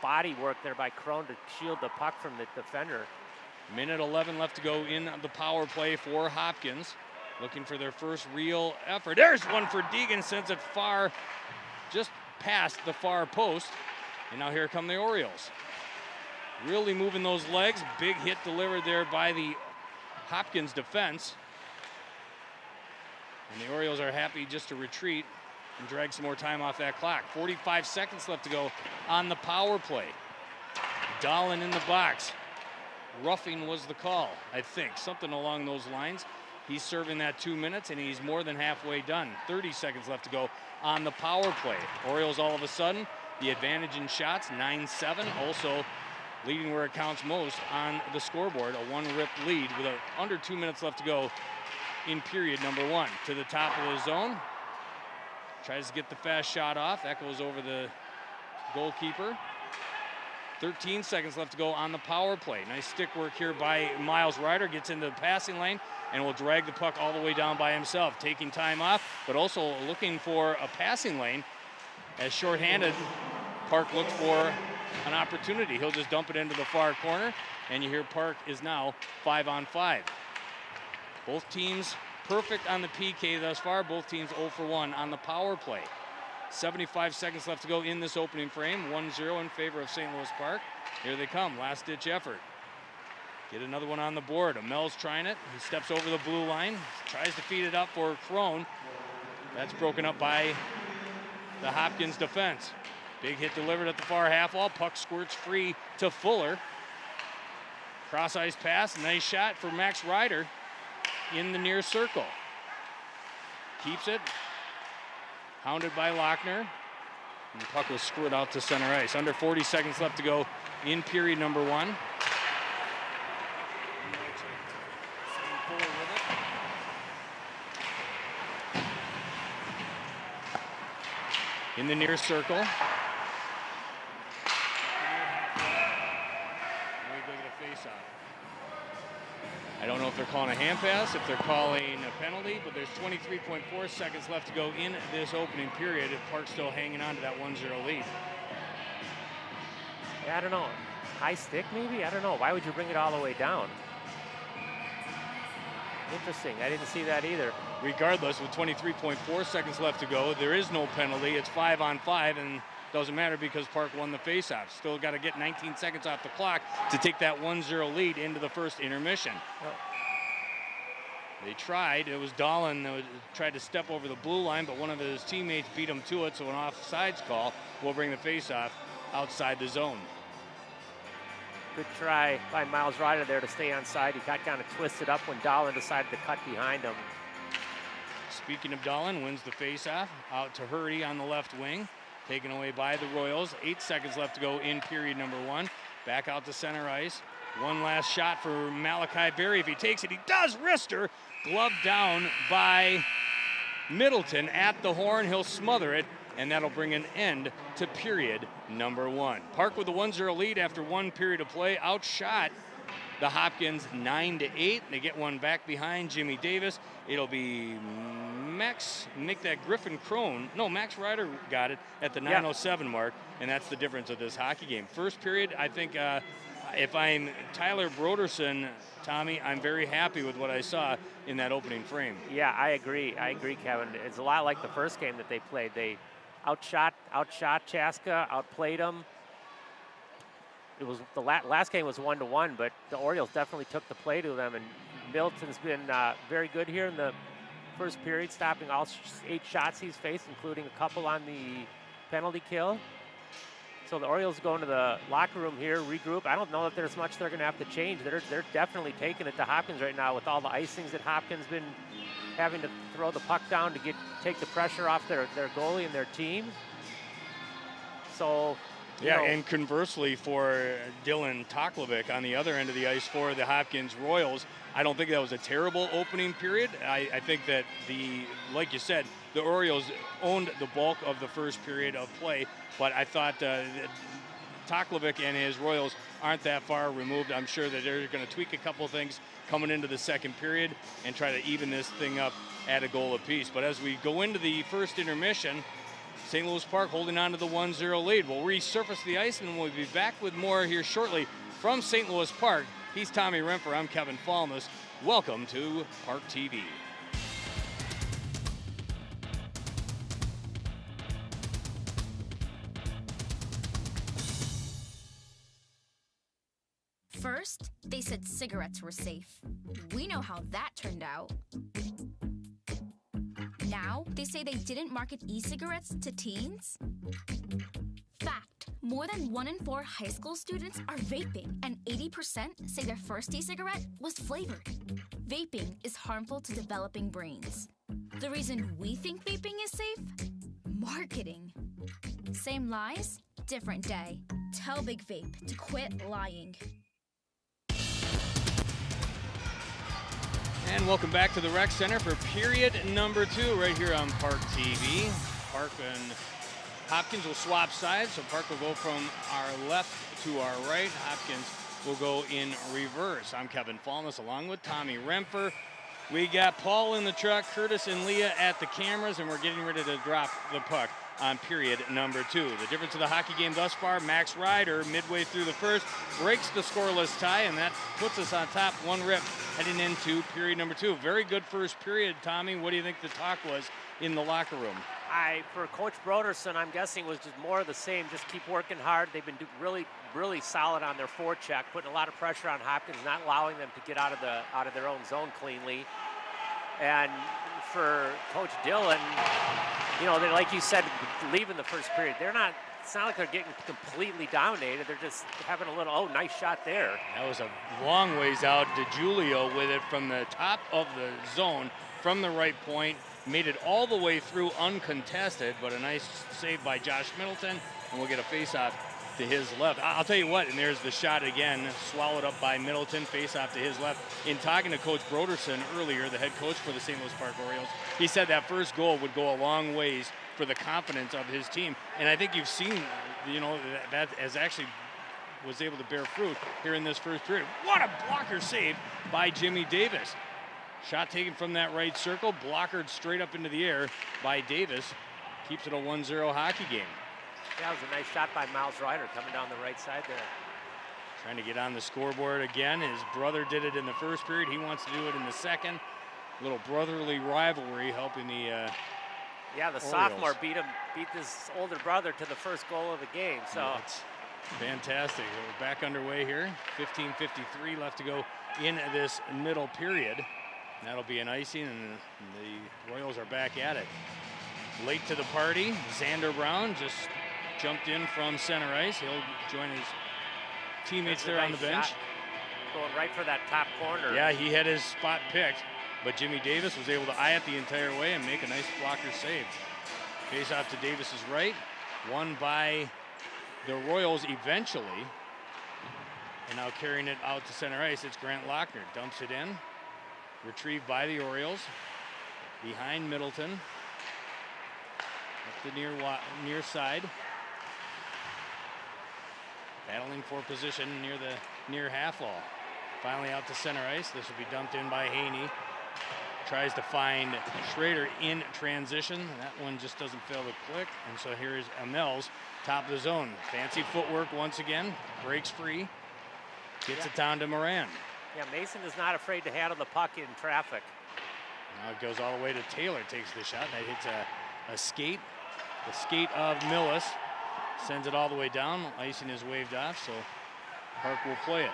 body work there by Crone to shield the puck from the defender. Minute 11 left to go in the power play for Hopkins. Looking for their first real effort. There's one for Deegan, sends it far, just past the far post. And now here come the Orioles. Really moving those legs. Big hit delivered there by the Hopkins defense. And the Orioles are happy just to retreat and drag some more time off that clock. 45 seconds left to go on the power play. Dahlin in the box. Roughing was the call, I think. Something along those lines. He's serving that 2 minutes, and he's more than halfway done. 30 seconds left to go on the power play. Orioles all of a sudden, the advantage in shots, 9-7. Also leading where it counts most on the scoreboard, a one-rip lead with under 2 minutes left to go in period number 1. To the top of the zone. Tries to get the fast shot off. That goes over the goalkeeper. 13 seconds left to go on the power play. Nice stick work here by Miles Ryder. Gets into the passing lane and will drag the puck all the way down by himself. Taking time off, but also looking for a passing lane. As shorthanded, Park looks for an opportunity. He'll just dump it into the far corner, and you hear Park is now 5-on-5. Both teams perfect on the PK thus far. Both teams 0 for 1 on the power play. 75 seconds left to go in this opening frame. 1-0 in favor of St. Louis Park. Here they come, last-ditch effort. Get another one on the board. Amel's trying it. He steps over the blue line, tries to feed it up for Crone. That's broken up by the Hopkins defense. Big hit delivered at the far half wall. Puck squirts free to Fuller. Cross-ice pass, nice shot for Max Ryder in the near circle. Keeps it. Hounded by Lochner. And the puck was squirted out to center ice. Under 40 seconds left to go in period number 1. In the near circle. I don't know if they're calling a hand pass, if they're calling a penalty, but there's 23.4 seconds left to go in this opening period. Park's still hanging on to that 1-0 lead. Yeah, I don't know. High stick maybe? I don't know. Why would you bring it all the way down? Interesting. I didn't see that either. Regardless, with 23.4 seconds left to go, there is no penalty. It's 5-on-5, and doesn't matter because Park won the faceoff. Still got to get 19 seconds off the clock to take that 1-0 lead into the first intermission. Oh. They tried. It was Dahlin that tried to step over the blue line, but one of his teammates beat him to it, so an offsides call will bring the faceoff outside the zone. Good try by Miles Ryder there to stay on side. He got kind of twisted up when Dahlin decided to cut behind him. Speaking of Dahlin, wins the faceoff out to Hurdy on the left wing. Taken away by the Royals. 8 seconds left to go in period number 1. Back out to center ice. One last shot for Malachi Berry. If he takes it, he does. Wrister, gloved down by Middleton at the horn. He'll smother it, and that'll bring an end to period number 1. Park with a 1-0 lead after 1 period of play. Outshot the Hopkins 9-8. They get one back behind Jimmy Davis. It'll be Max Ryder got it at the 9:07 mark, and that's the difference of this hockey game. First period, I think if I'm Tyler Broderson, Tommy, I'm very happy with what I saw in that opening frame. Yeah, I agree, Kevin. It's a lot like the first game that they played. They outshot Chaska, outplayed them. It was the last game was 1-1, but the Orioles definitely took the play to them, and Middleton's been very good here in the first period, stopping all 8 shots he's faced, including a couple on the penalty kill. So the Orioles go into the locker room here, regroup. I don't know that there's much they're going to have to change. They're definitely taking it to Hopkins right now with all the icings that Hopkins been having to throw the puck down to take the pressure off their goalie and their team. So, yeah, and conversely for Dylan Toklovic on the other end of the ice for the Hopkins Royals, I don't think that was a terrible opening period. I think that like you said, the Orioles owned the bulk of the first period of play, but I thought Toklovic and his Royals aren't that far removed. I'm sure that they're going to tweak a couple things coming into the second period and try to even this thing up at a goal apiece. But as we go into the first intermission, St. Louis Park holding on to the 1-0 lead. We'll resurface the ice and we'll be back with more here shortly from St. Louis Park. He's Tommy Rempfer. I'm Keven Falness. Welcome to ParkTV. First, they said cigarettes were safe. We know how that turned out. Now, they say they didn't market e-cigarettes to teens? Fact, more than 1 in 4 high school students are vaping, and 80% say their first e-cigarette was flavored. Vaping is harmful to developing brains. The reason we think vaping is safe? Marketing. Same lies, different day. Tell Big Vape to quit lying. And welcome back to the Rec Center for period number 2 right here on ParkTV. Park and Hopkins will swap sides, so Park will go from our left to our right. Hopkins will go in reverse. I'm Keven Falness along with Tommy Rempfer. We got Paul in the truck, Curtis and Leah at the cameras, and we're getting ready to drop the puck on period number 2. The difference of the hockey game thus far, Max Ryder, midway through the first, breaks the scoreless tie, and that puts us on top 1-rip heading into period number 2. Very good first period, Tommy. What do you think the talk was in the locker room? For Coach Broderson, I'm guessing was just more of the same. Just keep working hard. They've been really, really solid on their forecheck, putting a lot of pressure on Hopkins, not allowing them to get out of their own zone cleanly. And for Coach Dillon, they, like you said, leaving the first period, it's not like they're getting completely dominated. They're just having a little, nice shot there. That was a long ways out. DeGiulio with it from the top of the zone, from the right point, made it all the way through uncontested, but a nice save by Josh Middleton, and we'll get a face-off to his left. I'll tell you what, and there's the shot again, swallowed up by Middleton, face-off to his left. In talking to Coach Broderson earlier, the head coach for the St. Louis Park Orioles, he said that first goal would go a long ways for the confidence of his team, and I think you've seen, that as actually was able to bear fruit here in this first period. What a blocker save by Jimmy Davis. Shot taken from that right circle, blockered straight up into the air by Davis. Keeps it a 1-0 hockey game. That was a nice shot by Miles Ryder coming down the right side there. Trying to get on the scoreboard again. His brother did it in the first period. He wants to do it in the second. Little brotherly rivalry helping the the Orioles. Sophomore beat his older brother to the first goal of the game. So yeah, it's fantastic. We're back underway here. 15:53 left to go in this middle period. That'll be an icing, and the Royals are back at it. Late to the party, Xander Brown just jumped in from center ice. He'll join his teammates there on the bench. Shot. Going right for that top corner. Yeah, he had his spot picked, but Jimmy Davis was able to eye it the entire way and make a nice blocker save. Face off to Davis's right, won by the Royals eventually. And now carrying it out to center ice, it's Grant Lochner. Dumps it in. Retrieved by the Orioles. Behind Middleton. Up the near side. Battling for position near the near half wall. Finally out to center ice. This will be dumped in by Haney. Tries to find Schrader in transition. That one just doesn't fail to click. And so here is Amels, top of the zone. Fancy footwork once again. Breaks free. Gets it down to Moran. Yeah, Mason is not afraid to handle the puck in traffic. Now it goes all the way to Taylor, takes the shot. That hits a skate. The skate of Millis sends it all the way down. Icing is waved off, so Park will play it.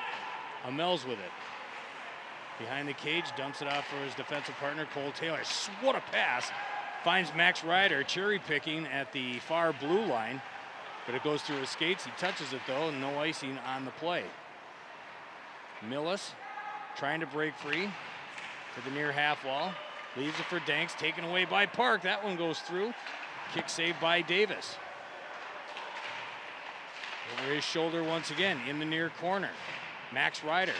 Amels with it. Behind the cage, dumps it off for his defensive partner, Cole Taylor. What a pass. Finds Max Ryder cherry picking at the far blue line, but it goes through his skates. He touches it though, no icing on the play. Millis trying to break free to the near half wall. Leaves it for Danks, taken away by Park. That one goes through. Kick saved by Davis. Over his shoulder once again in the near corner. Max Ryder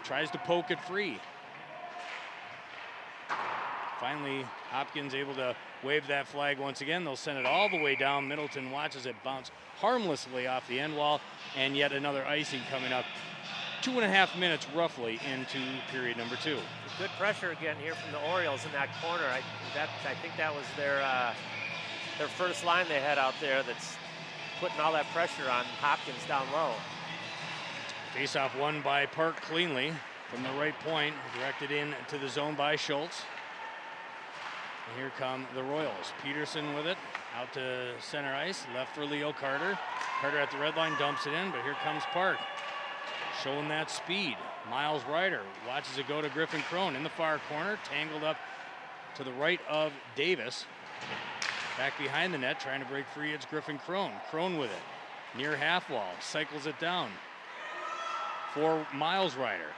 tries to poke it free. Finally, Hopkins able to wave that flag once again. They'll send it all the way down. Middleton watches it bounce harmlessly off the end wall, and yet another icing coming up. 2.5 minutes roughly into period number 2. Good pressure again here from the Orioles in that corner. I think that was their first line they had out there that's putting all that pressure on Hopkins down low. Face-off won by Park cleanly from the right point, directed in to the zone by Schultz. And here come the Royals. Peterson with it, out to center ice, left for Leo Carter. Carter at the red line dumps it in, but here comes Park. Showing that speed. Miles Ryder watches it go to Griffin Crone in the far corner, tangled up to the right of Davis. Back behind the net, trying to break free, it's Griffin Crone. Crone with it, near half wall, cycles it down for Miles Ryder.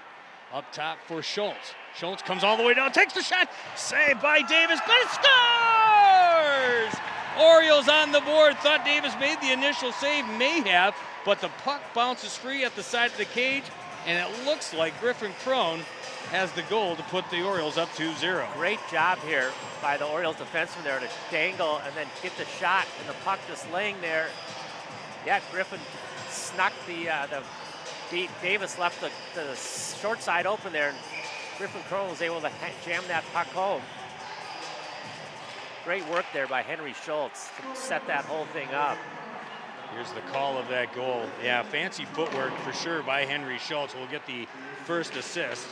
Up top for Schultz. Schultz comes all the way down, takes the shot, saved by Davis, but it scores! Orioles on the board. Thought Davis made the initial save, may have, but the puck bounces free at the side of the cage, and it looks like Griffin Crone has the goal to put the Orioles up 2-0. Great job here by the Orioles defenseman there to dangle and then get the shot, and the puck just laying there. Yeah, Griffin snuck Davis left the short side open there, and Griffin Crone was able to jam that puck home. Great work there by Henry Schultz to set that whole thing up. Here's the call of that goal. Yeah, fancy footwork for sure by Henry Schultz. Will get the first assist.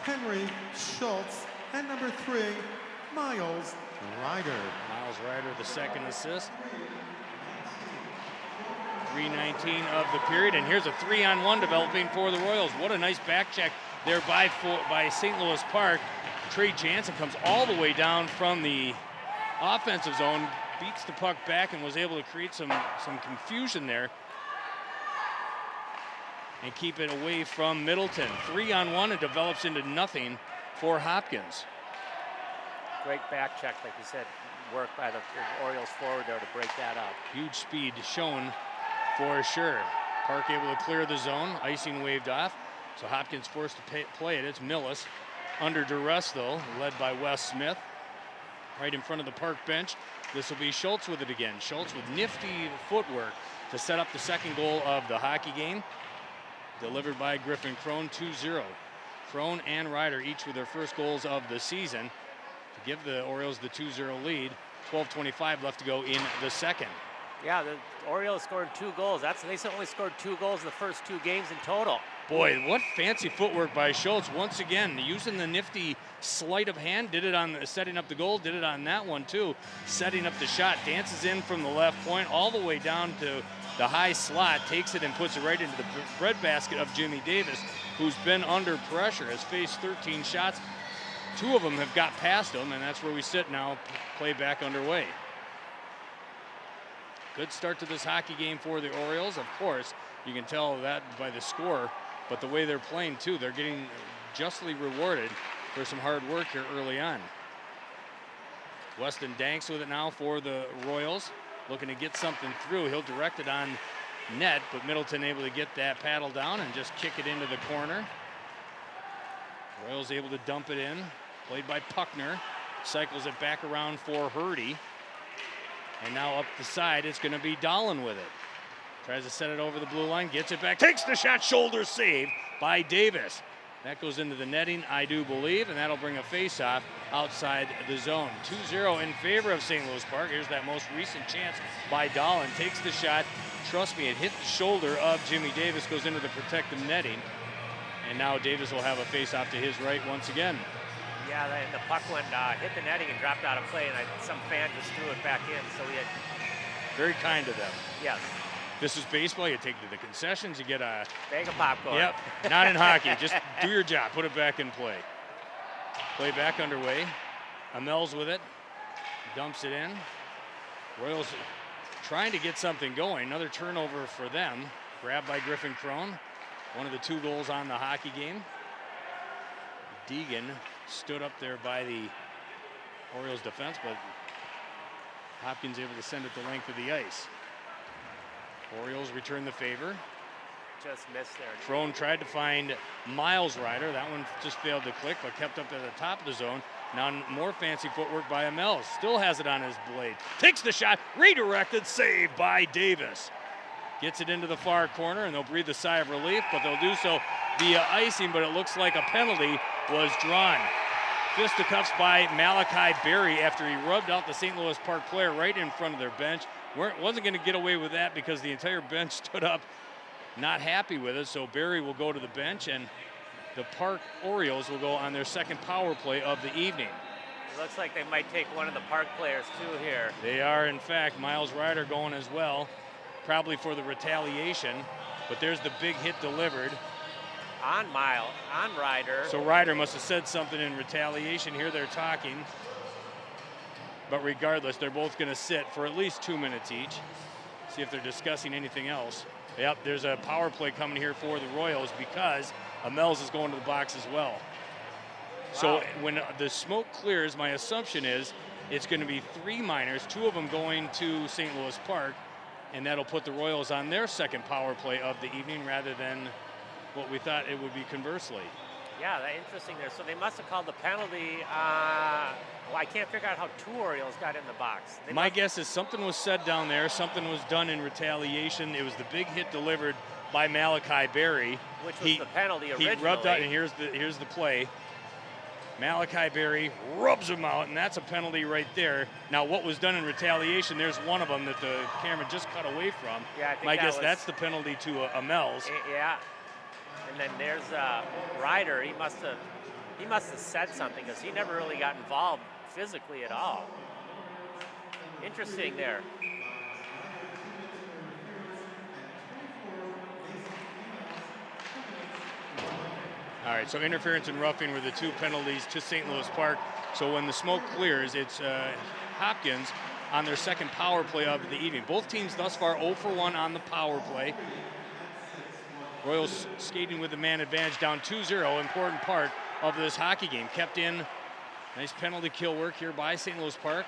Henry Schultz, and number 3, Miles Ryder. Miles Ryder, the second assist. 3:19 of the period, and here's a 3-on-1 developing for the Royals. What a nice back check there by St. Louis Park. Trey Jansen comes all the way down from the offensive zone, beats the puck back, and was able to create some confusion there and keep it away from Middleton. 3-on-1, it develops into nothing for Hopkins. Great back check, like you said, work by the Orioles forward there to break that up. Huge speed shown for sure. Park able to clear the zone, icing waved off, so Hopkins forced to play it. It's Millis. Under duress, though, led by Wes Smith. Right in front of the Park bench. This will be Schultz with it again. Schultz with nifty footwork to set up the second goal of the hockey game. Delivered by Griffin Crone, 2-0. Crone and Ryder each with their first goals of the season to give the Orioles the 2-0 lead. 12:25 left to go in the second. Yeah, the Orioles scored 2 goals. They only scored 2 goals in the first 2 games in total. Boy, what fancy footwork by Schultz. Once again, using the nifty sleight of hand. Did it on setting up the goal, did it on that one too. Setting up the shot, dances in from the left point all the way down to the high slot, takes it and puts it right into the breadbasket of Jimmy Davis, who's been under pressure, has faced 13 shots. 2 of them have got past him, and that's where we sit now, play back underway. Good start to this hockey game for the Orioles. Of course, you can tell that by the score, but the way they're playing too, they're getting justly rewarded for some hard work here early on. Weston Danks with it now for the Royals, looking to get something through. He'll direct it on net, but Middleton able to get that paddle down and just kick it into the corner. Royals able to dump it in, played by Puckner, cycles it back around for Hurdy. And now up the side, it's going to be Dahlin with it. Tries to set it over the blue line, gets it back, takes the shot, shoulder save by Davis. That goes into the netting, I do believe, and that'll bring a face-off outside the zone. 2-0 in favor of St. Louis Park. Here's that most recent chance by Dahlin. Takes the shot, trust me, it hit the shoulder of Jimmy Davis, goes into the protective netting. And now Davis will have a face-off to his right once again. Yeah, and the puck went, hit the netting and dropped out of play, and some fan just threw it back in. So we had. Very kind of them. Yes. This is baseball. You take it to the concessions. You get a bag of popcorn. Yep. Not in hockey. Just do your job. Put it back in play. Play back underway. Amels with it. Dumps it in. Royals trying to get something going. Another turnover for them. Grabbed by Griffin Crone. One of the 2 goals on the hockey game. Deegan stood up there by the Orioles defense, but Hopkins able to send it the length of the ice. Orioles return the favor. Just missed there. Crone tried to find Miles Ryder. That one just failed to click, but kept up at the top of the zone. Now more fancy footwork by Amels. Still has it on his blade. Takes the shot, redirected, saved by Davis. Gets it into the far corner, and they'll breathe a sigh of relief, but they'll do so via icing, but it looks like a penalty was drawn. Fisticuffs by Malachi Berry after he rubbed out the St. Louis Park player right in front of their bench. Wasn't going to get away with that because the entire bench stood up not happy with it, so Berry will go to the bench, and the Park Orioles will go on their second power play of the evening. It looks like they might take one of the Park players too here. They are, in fact. Miles Ryder going as well, probably for the retaliation, but there's the big hit delivered. On Ryder. So Ryder must have said something in retaliation. Here they're talking. But regardless, they're both going to sit for at least 2 minutes each. See if they're discussing anything else. Yep, there's a power play coming here for the Royals because Amels is going to the box as well. Wow. So when the smoke clears, my assumption is it's going to be 3 minors, 2 of them going to St. Louis Park, and that'll put the Royals on their second power play of the evening rather than what we thought it would be conversely. Yeah, that's interesting there. So they must have called the penalty. Well, I can't figure out how 2 Orioles got in the box. My guess is something was said down there. Something was done in retaliation. It was the big hit delivered by Malachi Berry. Which was the penalty originally. He rubbed out, and here's the play. Malachi Berry rubs him out, and that's a penalty right there. Now, what was done in retaliation, there's one of them that the camera just cut away from. Yeah, I think my guess that's the penalty to Amels. Yeah. And then there's Ryder. He must have said something because he never really got involved physically at all. Interesting there. All right, so interference and roughing were the 2 penalties to St. Louis Park. So when the smoke clears, it's Hopkins on their second power play of the evening. Both teams thus far 0 for 1 on the power play. Royals skating with the man advantage down 2-0, important part of this hockey game. Kept in, nice penalty kill work here by St. Louis Park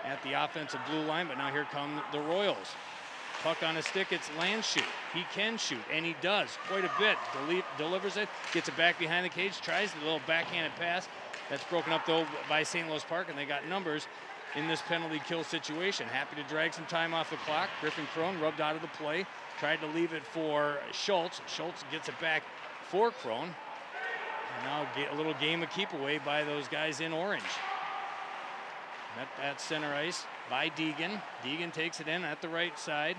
at the offensive blue line, but now here come the Royals. Puck on his stick, it's Landshoot. He can shoot, and he does quite a bit. Delivers it, gets it back behind the cage, tries the little backhanded pass. That's broken up, though, by St. Louis Park, and they got numbers in this penalty kill situation. Happy to drag some time off the clock. Griffin Crone rubbed out of the play. Tried to leave it for Schultz. Schultz gets it back for Crone. And now get a little game of keep away by those guys in orange. Met at center ice by Deegan. Deegan takes it in at the right side.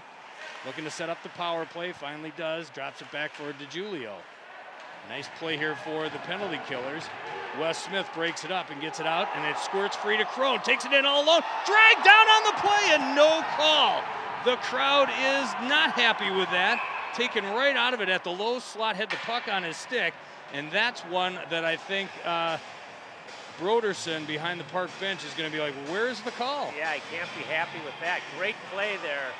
Looking to set up the power play. Finally does. Drops it back for DiGiulio. Nice play here for the penalty killers. Wes Smith breaks it up and gets it out, and it squirts free to Crone. Takes it in all alone. Dragged down on the play, and no call. The crowd is not happy with that. Taken right out of it at the low slot, had the puck on his stick, and that's one that I think Broderson behind the Park bench is going to be like, where's the call? Yeah, I can't be happy with that. Great play there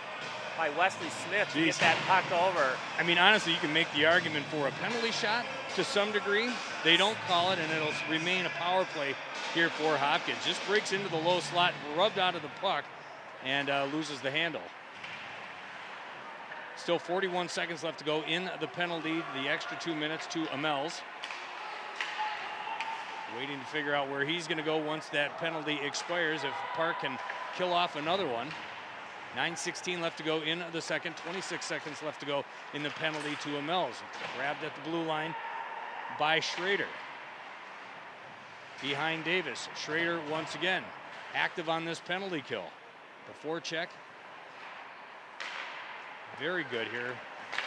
by Wesley Smith to get that puck over. I mean, honestly, you can make the argument for a penalty shot to some degree. They don't call it, and it'll remain a power play here for Hopkins. Just breaks into the low slot, rubbed out of the puck, and loses the handle. Still 41 seconds left to go in the penalty, the extra 2 minutes to Amels. Waiting to figure out where he's going to go once that penalty expires, if Park can kill off another one. 9:16 left to go in the second, 26 seconds left to go in the penalty to Amels. Grabbed at the blue line by Schrader. Behind Davis, Schrader once again active on this penalty kill. The forecheck very good here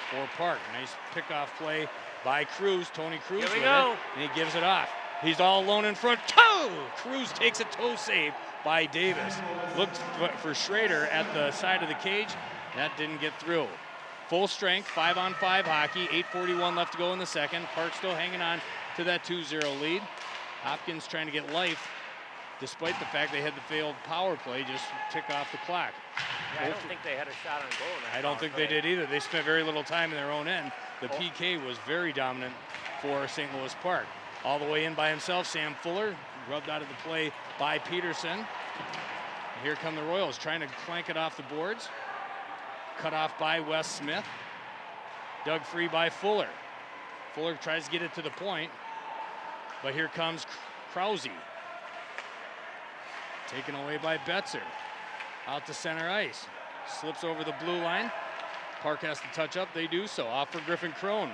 for Park. Nice pickoff play by Cruz, Tony Cruz. Here we go. And he gives it off. He's all alone in front. Toe! Cruz takes a toe save by Davis. Looked for Schrader at the side of the cage. That didn't get through. Full strength, 5-on-5 hockey. 8:41 left to go in the second. Park still hanging on to that 2-0 lead. Hopkins trying to get life, despite the fact they had the failed power play, just tick off the clock. Yeah, I don't think they had a shot on goal in that. I don't think they did either. They spent very little time in their own end. The PK was very dominant for St. Louis Park. All the way in by himself, Sam Fuller, rubbed out of the play by Peterson. And here come the Royals, trying to clank it off the boards. Cut off by Wes Smith. Dug free by Fuller. Fuller tries to get it to the point, but here comes Krause. Taken away by Betzer. Out to center ice. Slips over the blue line. Park has to touch up. They do so. Off for Griffin Crone.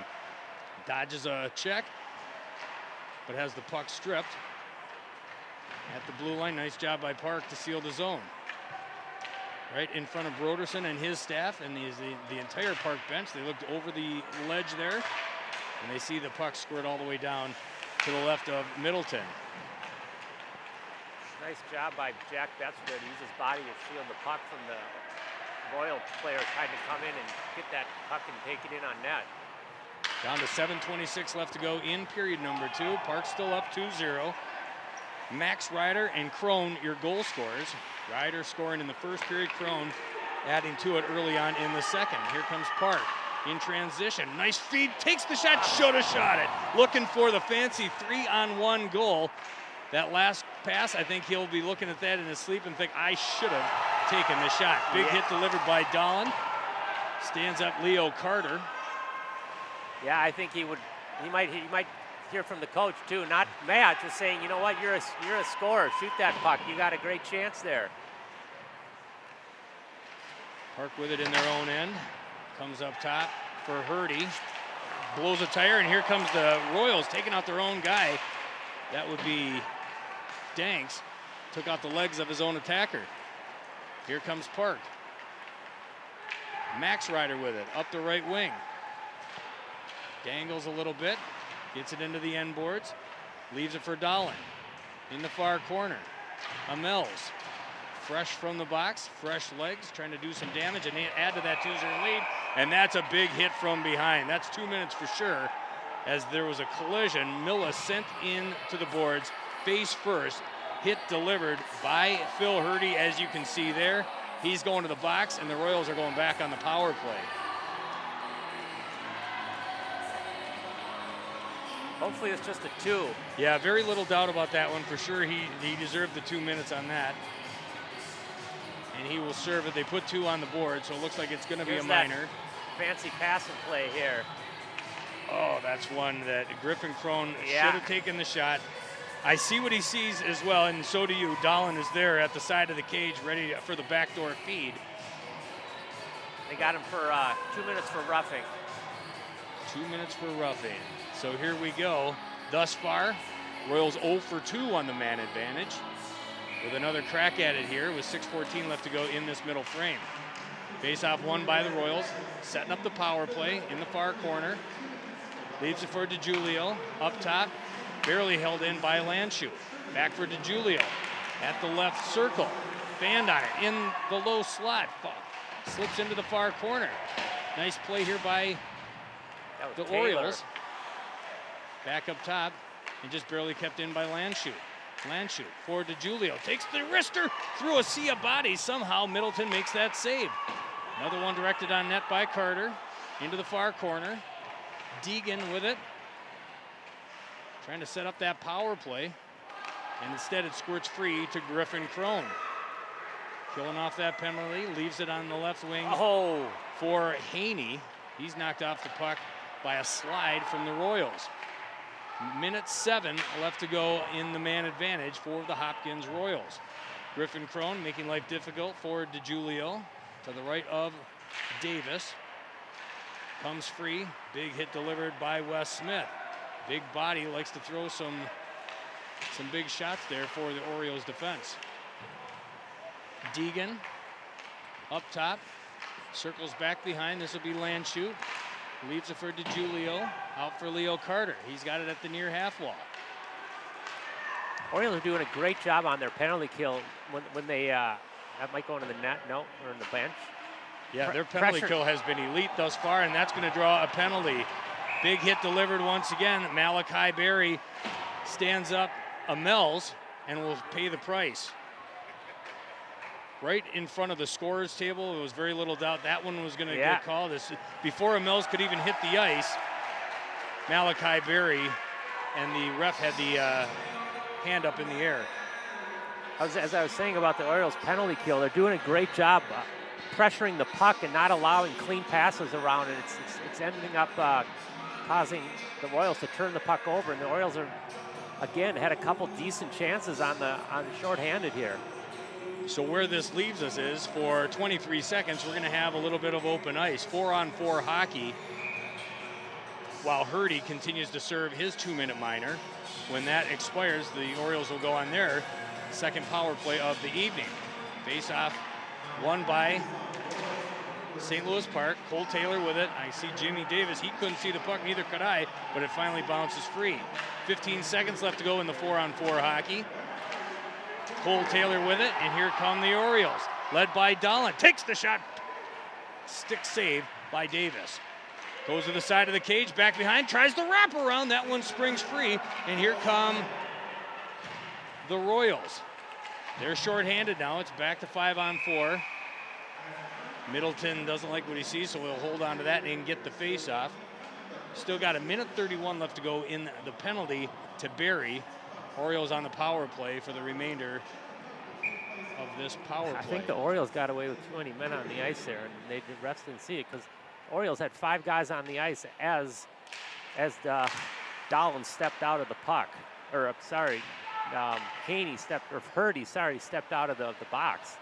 Dodges a check, but has the puck stripped. At the blue line, nice job by Park to seal the zone. Right in front of Broderson and his staff and the entire Park bench. They looked over the ledge there, and they see the puck squirt all the way down to the left of Middleton. Nice job by Jack Betzer to use his body to shield the puck from the Royal player trying to come in and get that puck and take it in on net. Down to 7:26 left to go in period number 2. Park still up 2-0. Max Ryder and Crone, your goal scorers. Ryder scoring in the first period, Crone adding to it early on in the second. Here comes Park in transition. Nice feed, takes the shot, should have shot it. Looking for the fancy 3-on-1 goal. That last pass, I think he'll be looking at that in his sleep and think, I should have taken the shot. Big hit delivered by Dahlin. Stands up Leo Carter. Yeah, I think he might hear from the coach too, not Matt, just saying, you know what, you're a scorer. Shoot that puck. You got a great chance there. Park with it in their own end. Comes up top for Hurdy. Blows a tire, and here comes the Royals taking out their own guy. That would be Danks. Took out the legs of his own attacker. Here comes Park. Max Ryder with it, up the right wing. Dangles a little bit, gets it into the end boards, leaves it for Dahlin. In the far corner, Amels, fresh from the box, fresh legs, trying to do some damage and add to that 2-0 lead. And that's a big hit from behind. That's 2 minutes for sure, as there was a collision. Milla sent in to the boards, face first, hit delivered by Phil Hurdy, as you can see there. He's going to the box, and the Royals are going back on the power play. Hopefully it's just a 2. Yeah, very little doubt about that one for sure. He deserved the 2 minutes on that. And he will serve it. They put 2 on the board, so it looks like it's going to be a minor. Fancy passing play here. Oh, that's one that Griffin Crone should have taken the shot. I see what he sees as well, and so do you. Dahlin is there at the side of the cage, ready for the backdoor feed. They got him for 2 minutes for roughing. 2 minutes for roughing. So here we go. Thus far, Royals 0 for 2 on the man advantage. With another crack at it here with 6:14 left to go in this middle frame. Face-off won by the Royals, setting up the power play in the far corner. Leaves it for DiGiulio. Up top, barely held in by Landshut. Back for DiGiulio at the left circle. Band on it in the low slot. Slips into the far corner. Nice play here by the Orioles. Back up top and just barely kept in by Landshut. Landshut for DiGiulio. Takes the wrister through a sea of bodies. Somehow Middleton makes that save. Another one directed on net by Carter. Into the far corner. Deegan with it. Trying to set up that power play. And instead it squirts free to Griffin Crone. Killing off that penalty. Leaves it on the left wing for Haney. He's knocked off the puck by a slide from the Royals. Minute 7 left to go in the man advantage for the Hopkins Royals. Griffin Crone making life difficult for DiGiulio to the right of Davis. Comes free. Big hit delivered by Wes Smith. Big body, likes to throw some big shots there for the Orioles defense. Deegan up top. Circles back behind. This will be Landshut. Leaves it for DeGiulio. Out for Leo Carter. He's got it at the near half wall. Orioles are doing a great job on their penalty kill when they, that might go into the net, no, or in the bench. Yeah, their penalty kill has been elite thus far, and that's going to draw a penalty. Big hit delivered once again. Malachi Berry stands up a Mills and will pay the price. Right in front of the scorer's table, there was very little doubt that one was going to get called. Before a Mills could even hit the ice, Malachi Berry and the ref had the hand up in the air. As I was saying about the Orioles penalty kill, they're doing a great job pressuring the puck and not allowing clean passes around, and it's ending up causing the Royals to turn the puck over, and the Orioles are, again, had a couple decent chances on the shorthanded here. So where this leaves us is, for 23 seconds, we're going to have a little bit of open ice, 4-on-4 hockey, while Hurdy continues to serve his 2-minute minor. When that expires, the Orioles will go on their second power play of the evening. Face-off won by St. Louis Park. Cole Taylor with it. I see Jimmy Davis. He couldn't see the puck, neither could I, but it finally bounces free. 15 seconds left to go in the 4-on-4 hockey. Cole Taylor with it, and here come the Orioles, led by Dahlin. Takes the shot. Stick save by Davis. Goes to the side of the cage, back behind, tries the wrap around. That one springs free, and here come the Royals. They're shorthanded now. It's back to 5-on-4. Middleton doesn't like what he sees, so he'll hold on to that and get the face-off. Still got 1:31 left to go in the penalty to Berry. Orioles on the power play for the remainder of this power play. I think the Orioles got away with too many men on the ice there, and the refs didn't see it because Orioles had 5 guys on the ice as Dahlin stepped out of the puck. Or, sorry, Hurdy stepped out of the box.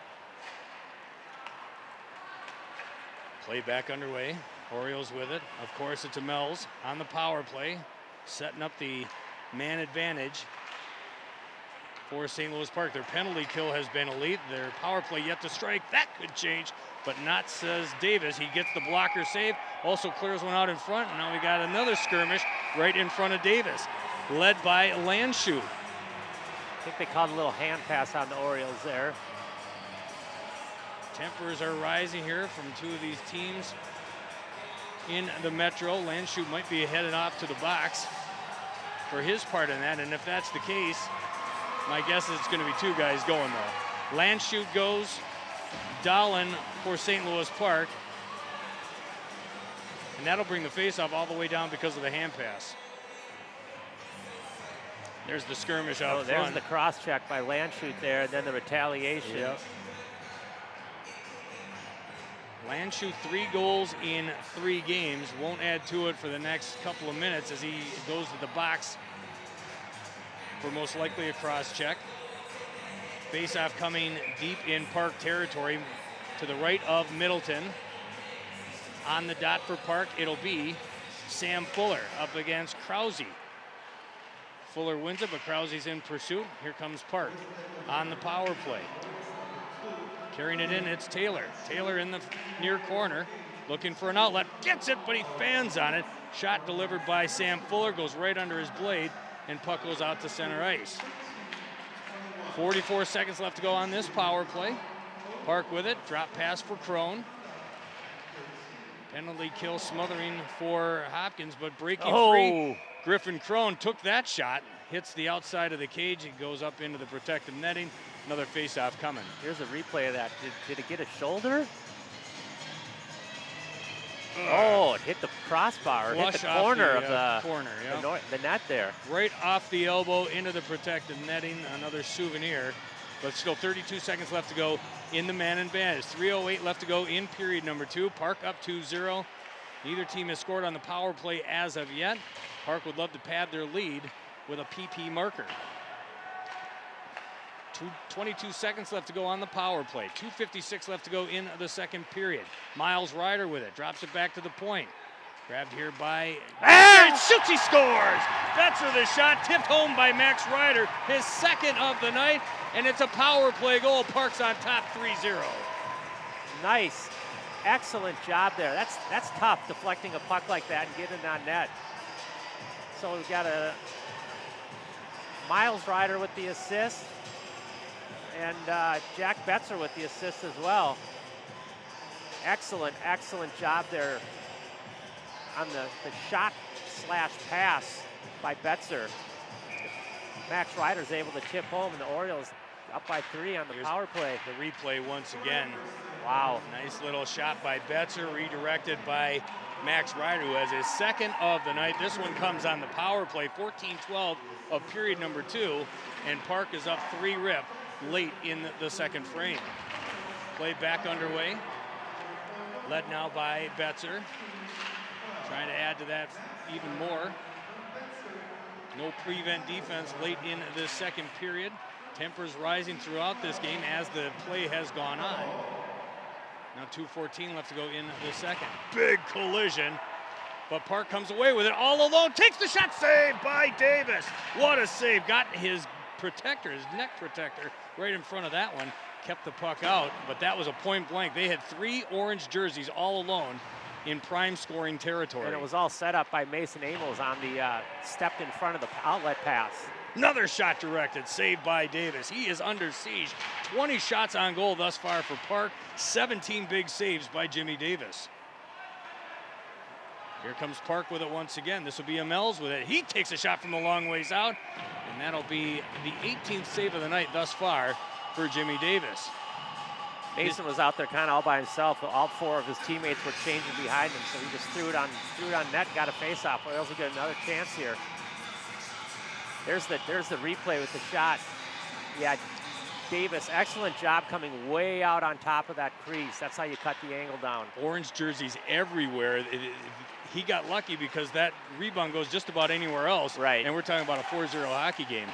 Play back underway. Orioles with it. Of course, it's a Mills on the power play, setting up the man advantage for St. Louis Park. Their penalty kill has been elite. Their power play yet to strike. That could change, but not, says Davis. He gets the blocker save, also clears one out in front, and now we got another skirmish right in front of Davis, led by Landshut. I think they called a little hand pass on the Orioles there. Tempers are rising here from two of these teams in the Metro. Landshut might be headed off to the box for his part in that, and if that's the case, my guess is it's going to be 2 guys going though. Landshut goes, Dahlin for St. Louis Park, and that'll bring the faceoff all the way down because of the hand pass. There's the skirmish out front. There's the cross check by Landshut there, and then the retaliation. Yep. Landshut 3 goals in 3 games. Won't add to it for the next couple of minutes as he goes to the box for most likely a cross check. Faceoff coming deep in Park territory to the right of Middleton. On the dot for Park, it'll be Sam Fuller up against Krause. Fuller wins it, but Krause's in pursuit. Here comes Park on the power play. Carrying it in, it's Taylor. Taylor in the near corner, looking for an outlet. Gets it, but he fans on it. Shot delivered by Sam Fuller, goes right under his blade, and puck goes out to center ice. 44 seconds left to go on this power play. Park with it, drop pass for Crone. Penalty kill smothering for Hopkins, but breaking free. Griffin Crone took that shot, hits the outside of the cage, and goes up into the protective netting. Another face-off coming. Here's a replay of that. Did it get a shoulder? It hit the crossbar, hit the corner of the net there. Right off the elbow into the protective netting, another souvenir. But still 32 seconds left to go in the man advantage. 3:08 left to go in period number 2. Park up 2-0. Neither team has scored on the power play as of yet. Park would love to pad their lead with a PP marker. 22 seconds left to go on the power play. 2:56 left to go in the second period. Miles Ryder with it, drops it back to the point. Grabbed here by, shoots, he scores! That's where the shot, tipped home by Max Ryder, his second of the night, and it's a power play goal. Park's on top 3-0. Nice excellent job there. That's tough, deflecting a puck like that and getting it on net. So we've got a Miles Ryder with the assist, and Jack Betzer with the assist as well. Excellent job there on the shot/pass by Betzer. Max Ryder's able to chip home, and the Orioles up by 3 on the power play. The replay once again. Wow. Nice little shot by Betzer, redirected by Max Ryder, who has his second of the night. This one comes on the power play, 14-12 of period number 2, and Park is up 3-rip late in the second frame. Play back underway, led now by Betzer, trying to add to that even more. No prevent defense late in this second period. Tempers rising throughout this game as the play has gone on. Now 2:14 left to go in the second. Big collision, but Park comes away with it all alone. Takes the shot, saved by Davis. What a save. Got his protector, his neck protector, right in front of that one. Kept the puck out, but that was a point blank. They had 3 orange jerseys all alone in prime scoring territory. And it was all set up by Mason Amos on the stepped in front of the outlet pass. Another shot directed, saved by Davis. He is under siege. 20 shots on goal thus far for Park. 17 big saves by Jimmy Davis. Here comes Park with it once again. This will be Amels with it. He takes a shot from a long ways out, and that'll be the 18th save of the night thus far for Jimmy Davis. Mason was out there kind of all by himself. All 4 of his teammates were changing behind him, so he just threw it on net, got a face-off. Orioles will get another chance here. There's the replay with the shot. Yeah, Davis, excellent job coming way out on top of that crease. That's how you cut the angle down. Orange jerseys everywhere. He got lucky because that rebound goes just about anywhere else. Right. And we're talking about a 4-0 hockey game.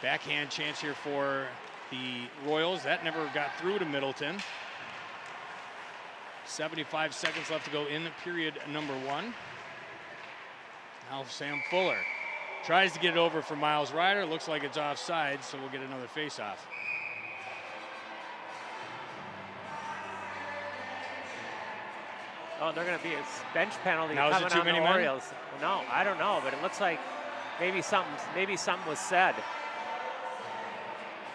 Backhand chance here for the Royals. That never got through to Middleton. 75 seconds left to go in period number 1. Now Sam Fuller tries to get it over for Miles Ryder. Looks like it's offside, so we'll get another face-off. Oh, they're going to be a bench penalty now, coming is it too on many the men? Orioles. No, I don't know, but it looks like maybe something was said.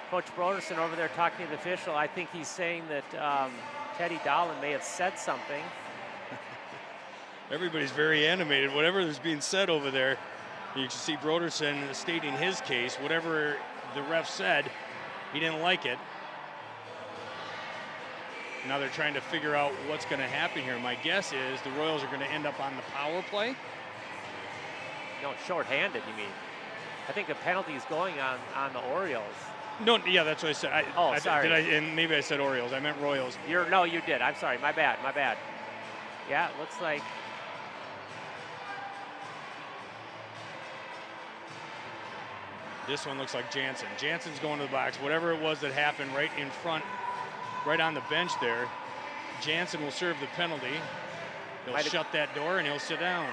Coach Broderson over there talking to the official. I think he's saying that Teddy Dowling may have said something. Everybody's very animated. Whatever is being said over there, you can see Broderson stating his case. Whatever the ref said, he didn't like it. Now they're trying to figure out what's going to happen here. My guess is the Royals are going to end up on the power play. No, shorthanded, you mean? I think a penalty is going on the Orioles. No, yeah, that's what I said. Sorry. And maybe I said Orioles. I meant Royals. No, you did. I'm sorry. My bad. Yeah, it looks like. This one looks like Jansen. Jansen's going to the box. Whatever it was that happened right in front, right on the bench there, Jansen will serve the penalty. He'll shut that door and he'll sit down.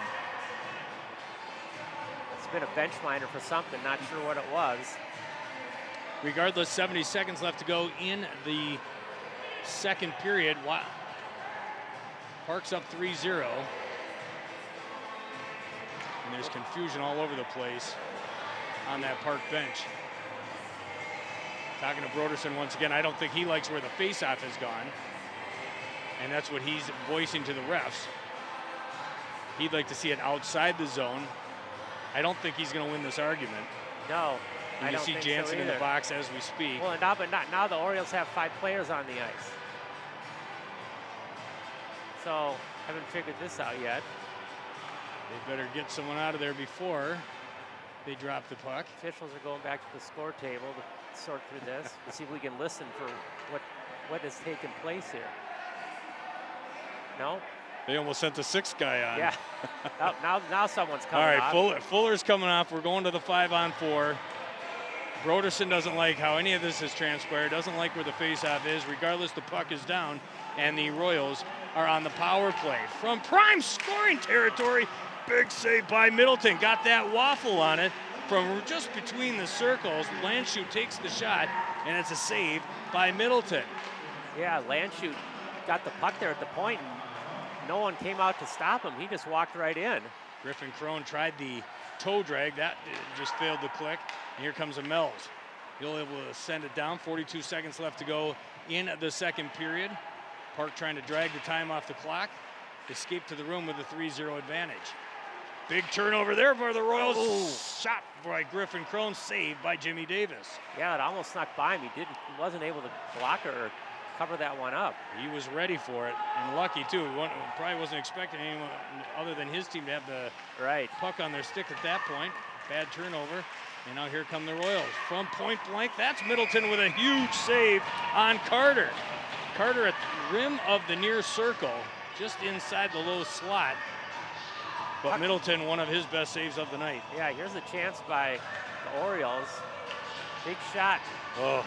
It's been a bench liner for something. Not sure what it was. Regardless, 70 seconds left to go in the second period. Wow. Park's up 3-0. And there's confusion all over the place on that Park bench. Talking to Broderson once again, I don't think he likes where the faceoff has gone. And that's what he's voicing to the refs. He'd like to see it outside the zone. I don't think he's going to win this argument. No. And you see Jansen in the box as we speak. Well, now the Orioles have 5 players on the ice. So, haven't figured this out yet. They better get someone out of there before they drop the puck. Officials are going back to the score table to sort through this to see if we can listen for what has taken place here. No? They almost sent the 6th guy on. Yeah. now someone's coming off. All right, off. Fuller's coming off. We're going to the 5-on-4. Broderson doesn't like how any of this has transpired, doesn't like where the faceoff is. Regardless, the puck is down, and the Royals are on the power play. From prime scoring territory, big save by Middleton. Got that waffle on it from just between the circles. Landshut takes the shot, and it's a save by Middleton. Yeah, Landshut got the puck there at the point, and no one came out to stop him. He just walked right in. Griffin Crone tried the toe drag. That just failed to click. And here comes a Mills. He'll be able to send it down. 42 seconds left to go in the second period. Park trying to drag the time off the clock. Escape to the room with a 3-0 advantage. Big turnover there for the Royals. Oh. Shot by Griffin Crone, saved by Jimmy Davis. Yeah, it almost snuck by him. He wasn't able to block it or cover that one up. He was ready for it, and lucky too. Probably wasn't expecting anyone other than his team to have the puck on their stick at that point. Bad turnover, and now here come the Royals. From point blank, that's Middleton with a huge save on Carter. Carter at the rim of the near circle, just inside the low slot. But Middleton, one of his best saves of the night. Yeah, here's a chance by the Orioles. Big shot. Oh.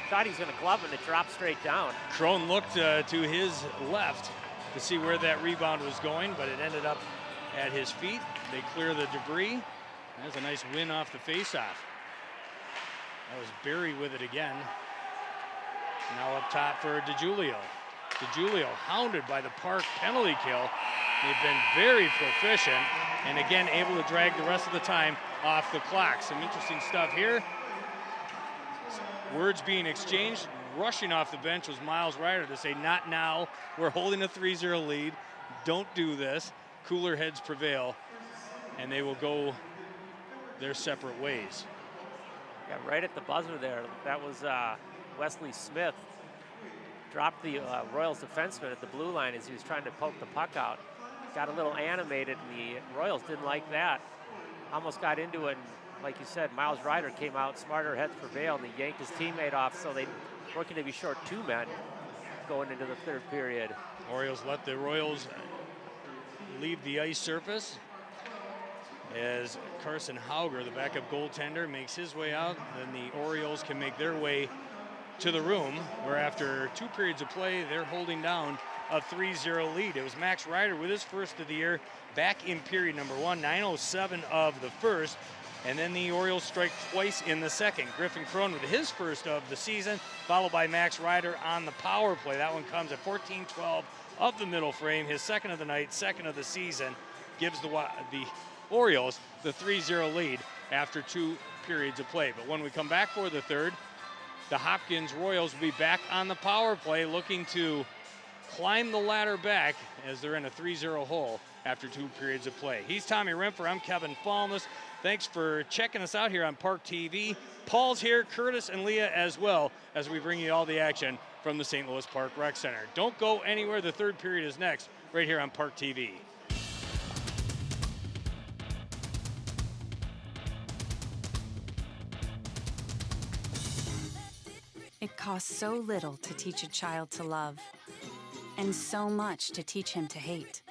Thought he was going to glove it, and it dropped straight down. Crone looked to his left to see where that rebound was going, but it ended up at his feet. They clear the debris. That's a nice win off the faceoff. That was Berry with it again. Now up top for DeJulio. DeJulio hounded by the Park penalty kill. They've been very proficient, and again able to drag the rest of the time off the clock. Some interesting stuff here. Words being exchanged. Rushing off the bench was Miles Ryder to say, not now. We're holding a 3-0 lead. Don't do this. Cooler heads prevail, and they will go their separate ways. Yeah, right at the buzzer there. That was Wesley Smith. Dropped the Royals defenseman at the blue line as he was trying to poke the puck out. Got a little animated, and the Royals didn't like that. Almost got into it, and like you said, Miles Ryder came out, smarter heads prevailed, and he yanked his teammate off, so they were going to be short 2 men going into the third period. Orioles let the Royals leave the ice surface as Carson Hauger, the backup goaltender, makes his way out. Then the Orioles can make their way to the room, where after 2 periods of play, they're holding down a 3-0 lead. It was Max Ryder with his first of the year back in period number 1, 9:07 of the first. And then the Orioles strike twice in the second. Griffin Crone with his first of the season, followed by Max Ryder on the power play. That one comes at 14:12 of the middle frame. His second of the night, second of the season, gives the Orioles the 3-0 lead after 2 periods of play. But when we come back for the third, the Hopkins Royals will be back on the power play, looking to climb the ladder back as they're in a 3-0 hole after 2 periods of play. He's Tommy Rempfer. I'm Keven Falness. Thanks for checking us out here on ParkTV. Paul's here, Curtis and Leah as well, as we bring you all the action from the St. Louis Park Rec Center. Don't go anywhere. The third period is next, right here on ParkTV. It costs so little to teach a child to love, and so much to teach him to hate.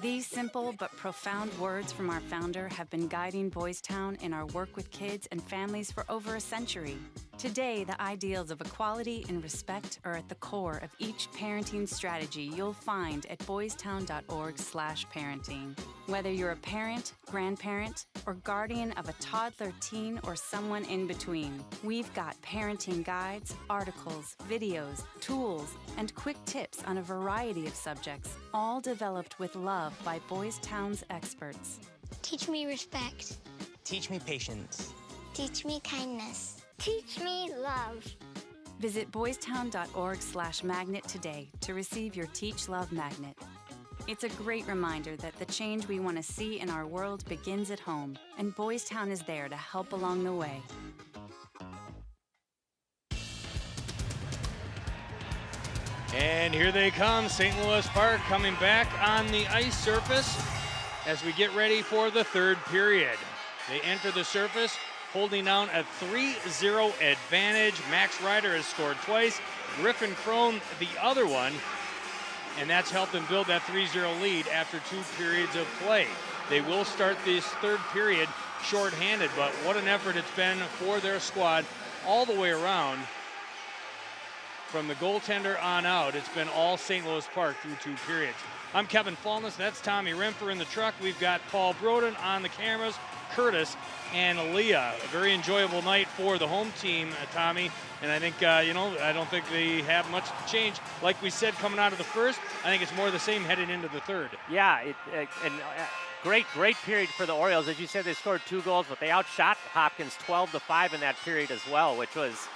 These simple but profound words from our founder have been guiding Boys Town in our work with kids and families for over a century. Today, the ideals of equality and respect are at the core of each parenting strategy you'll find at boystown.org/parenting. Whether you're a parent, grandparent, or guardian of a toddler, teen, or someone in between, we've got parenting guides, articles, videos, tools, and quick tips on a variety of subjects, all developed with love by Boys Town's experts. Teach me respect. Teach me patience. Teach me kindness. Teach me love. Visit boystown.org/magnet today to receive your Teach Love magnet. It's a great reminder that the change we want to see in our world begins at home, and Boys Town is there to help along the way. And here they come, St. Louis Park coming back on the ice surface as we get ready for the third period. They enter the surface holding down a 3-0 advantage. Max Ryder has scored twice, Griffin Crone the other one, and that's helped them build that 3-0 lead after 2 periods of play. They will start this third period shorthanded, but what an effort it's been for their squad all the way around. From the goaltender on out, it's been all St. Louis Park through 2 periods. I'm Keven Falness, that's Tommy Rempfer in the truck. We've got Paul Broden on the cameras, Curtis and Aaliyah. A very enjoyable night for the home team, Tommy. And I think, I don't think they have much to change. Like we said, coming out of the first, I think it's more the same heading into the third. Yeah, great period for the Orioles. As you said, they scored 2 goals, but they outshot Hopkins 12-5 in that period as well, which was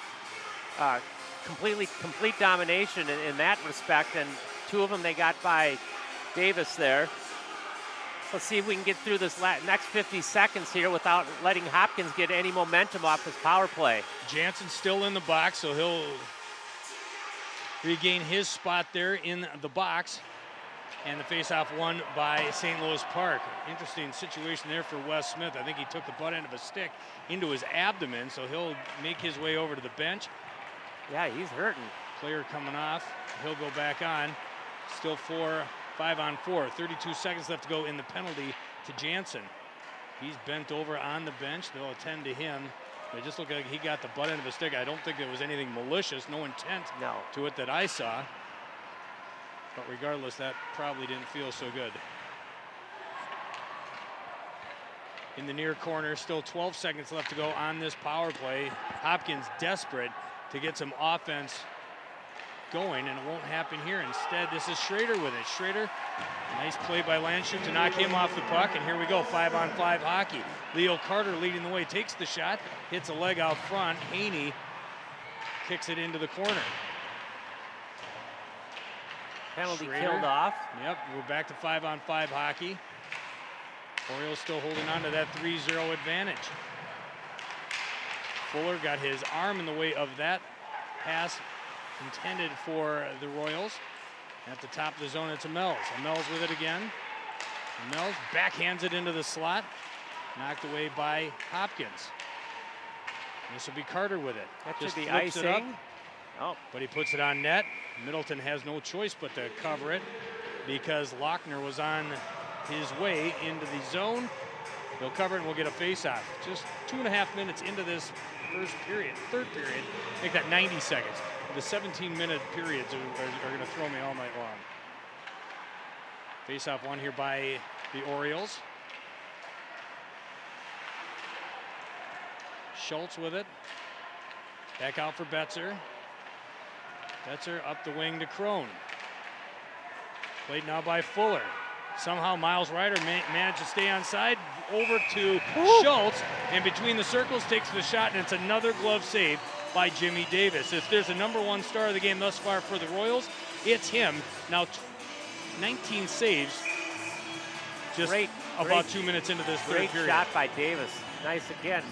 complete domination in that respect. And 2 of them they got by Davis there. Let's see if we can get through this next 50 seconds here without letting Hopkins get any momentum off his power play. Jansen's still in the box, so he'll regain his spot there in the box. And the faceoff won by St. Louis Park. Interesting situation there for Wes Smith. I think he took the butt end of a stick into his abdomen, so he'll make his way over to the bench. Yeah, he's hurting. Player coming off. He'll go back on. Still 5-on-4. 32 seconds left to go in the penalty to Jansen. He's bent over on the bench. They'll attend to him. It just looked like he got the butt end of a stick. I don't think there was anything malicious, no intent to it that I saw. But regardless, that probably didn't feel so good. In the near corner, still 12 seconds left to go on this power play. Hopkins desperate to get some offense going, and it won't happen here. Instead, this is Schrader with it. Schrader, nice play by Landshut to knock him off the puck, and here we go, 5-on-5 hockey. Leo Carter leading the way, takes the shot, hits a leg out front. Haney kicks it into the corner. Penalty Schrader. killed off. Yep, we're back to 5-on-5 hockey. Orioles still holding on to that 3-0 advantage. Fuller got his arm in the way of that pass intended for the Royals. At the top of the zone, it's Mills. Mills with it again. Mills backhands it into the slot. Knocked away by Hopkins. This will be Carter with it. That Just should be flips it up. icing. Oh. But he puts it on net. Middleton has no choice but to cover it because Lochner was on his way into the zone. He'll cover it and we'll get a face-off. Just 2.5 minutes into this third period, make that 90 seconds. The 17-minute periods are going to throw me all night long. Face-off won here by the Orioles. Schultz with it. Back out for Betzer. Betzer up the wing to Crone. Played now by Fuller. Somehow Miles Ryder managed to stay onside. Over to Schultz, and between the circles takes the shot, and it's another glove save by Jimmy Davis. If there's a #1 star of the game thus far for the Royals, it's him. Now 19 saves just about 2 minutes into this third period. Great shot by Davis. Nice again,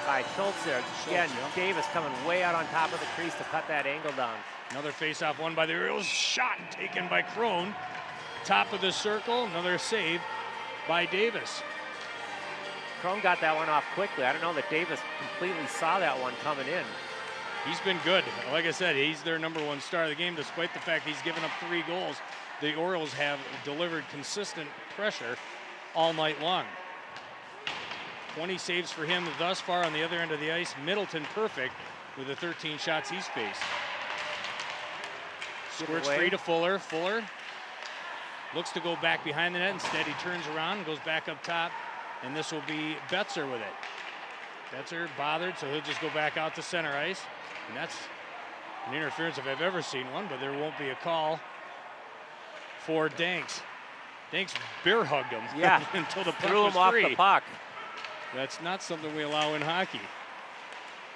by Schultz there. Again, Davis coming way out on top of the crease to cut that angle down. Another face-off won by the Orioles. Shot taken by Crone. Top of the circle, another save by Davis. Crone got that one off quickly. I don't know that Davis completely saw that one coming in. He's been good. Like I said, he's their #1 star of the game, despite the fact he's given up 3 goals. The Orioles have delivered consistent pressure all night long. 20 saves for him thus far on the other end of the ice. Middleton perfect with the 13 shots he's faced. Squirts free to Fuller. Fuller looks to go back behind the net. Instead, he turns around and goes back up top. And this will be Betzer with it. Betzer bothered, so he'll just go back out to center ice. And that's an interference if I've ever seen one, but there won't be a call for Danks. Danks bear hugged him until the puck threw him off the puck. That's not something we allow in hockey.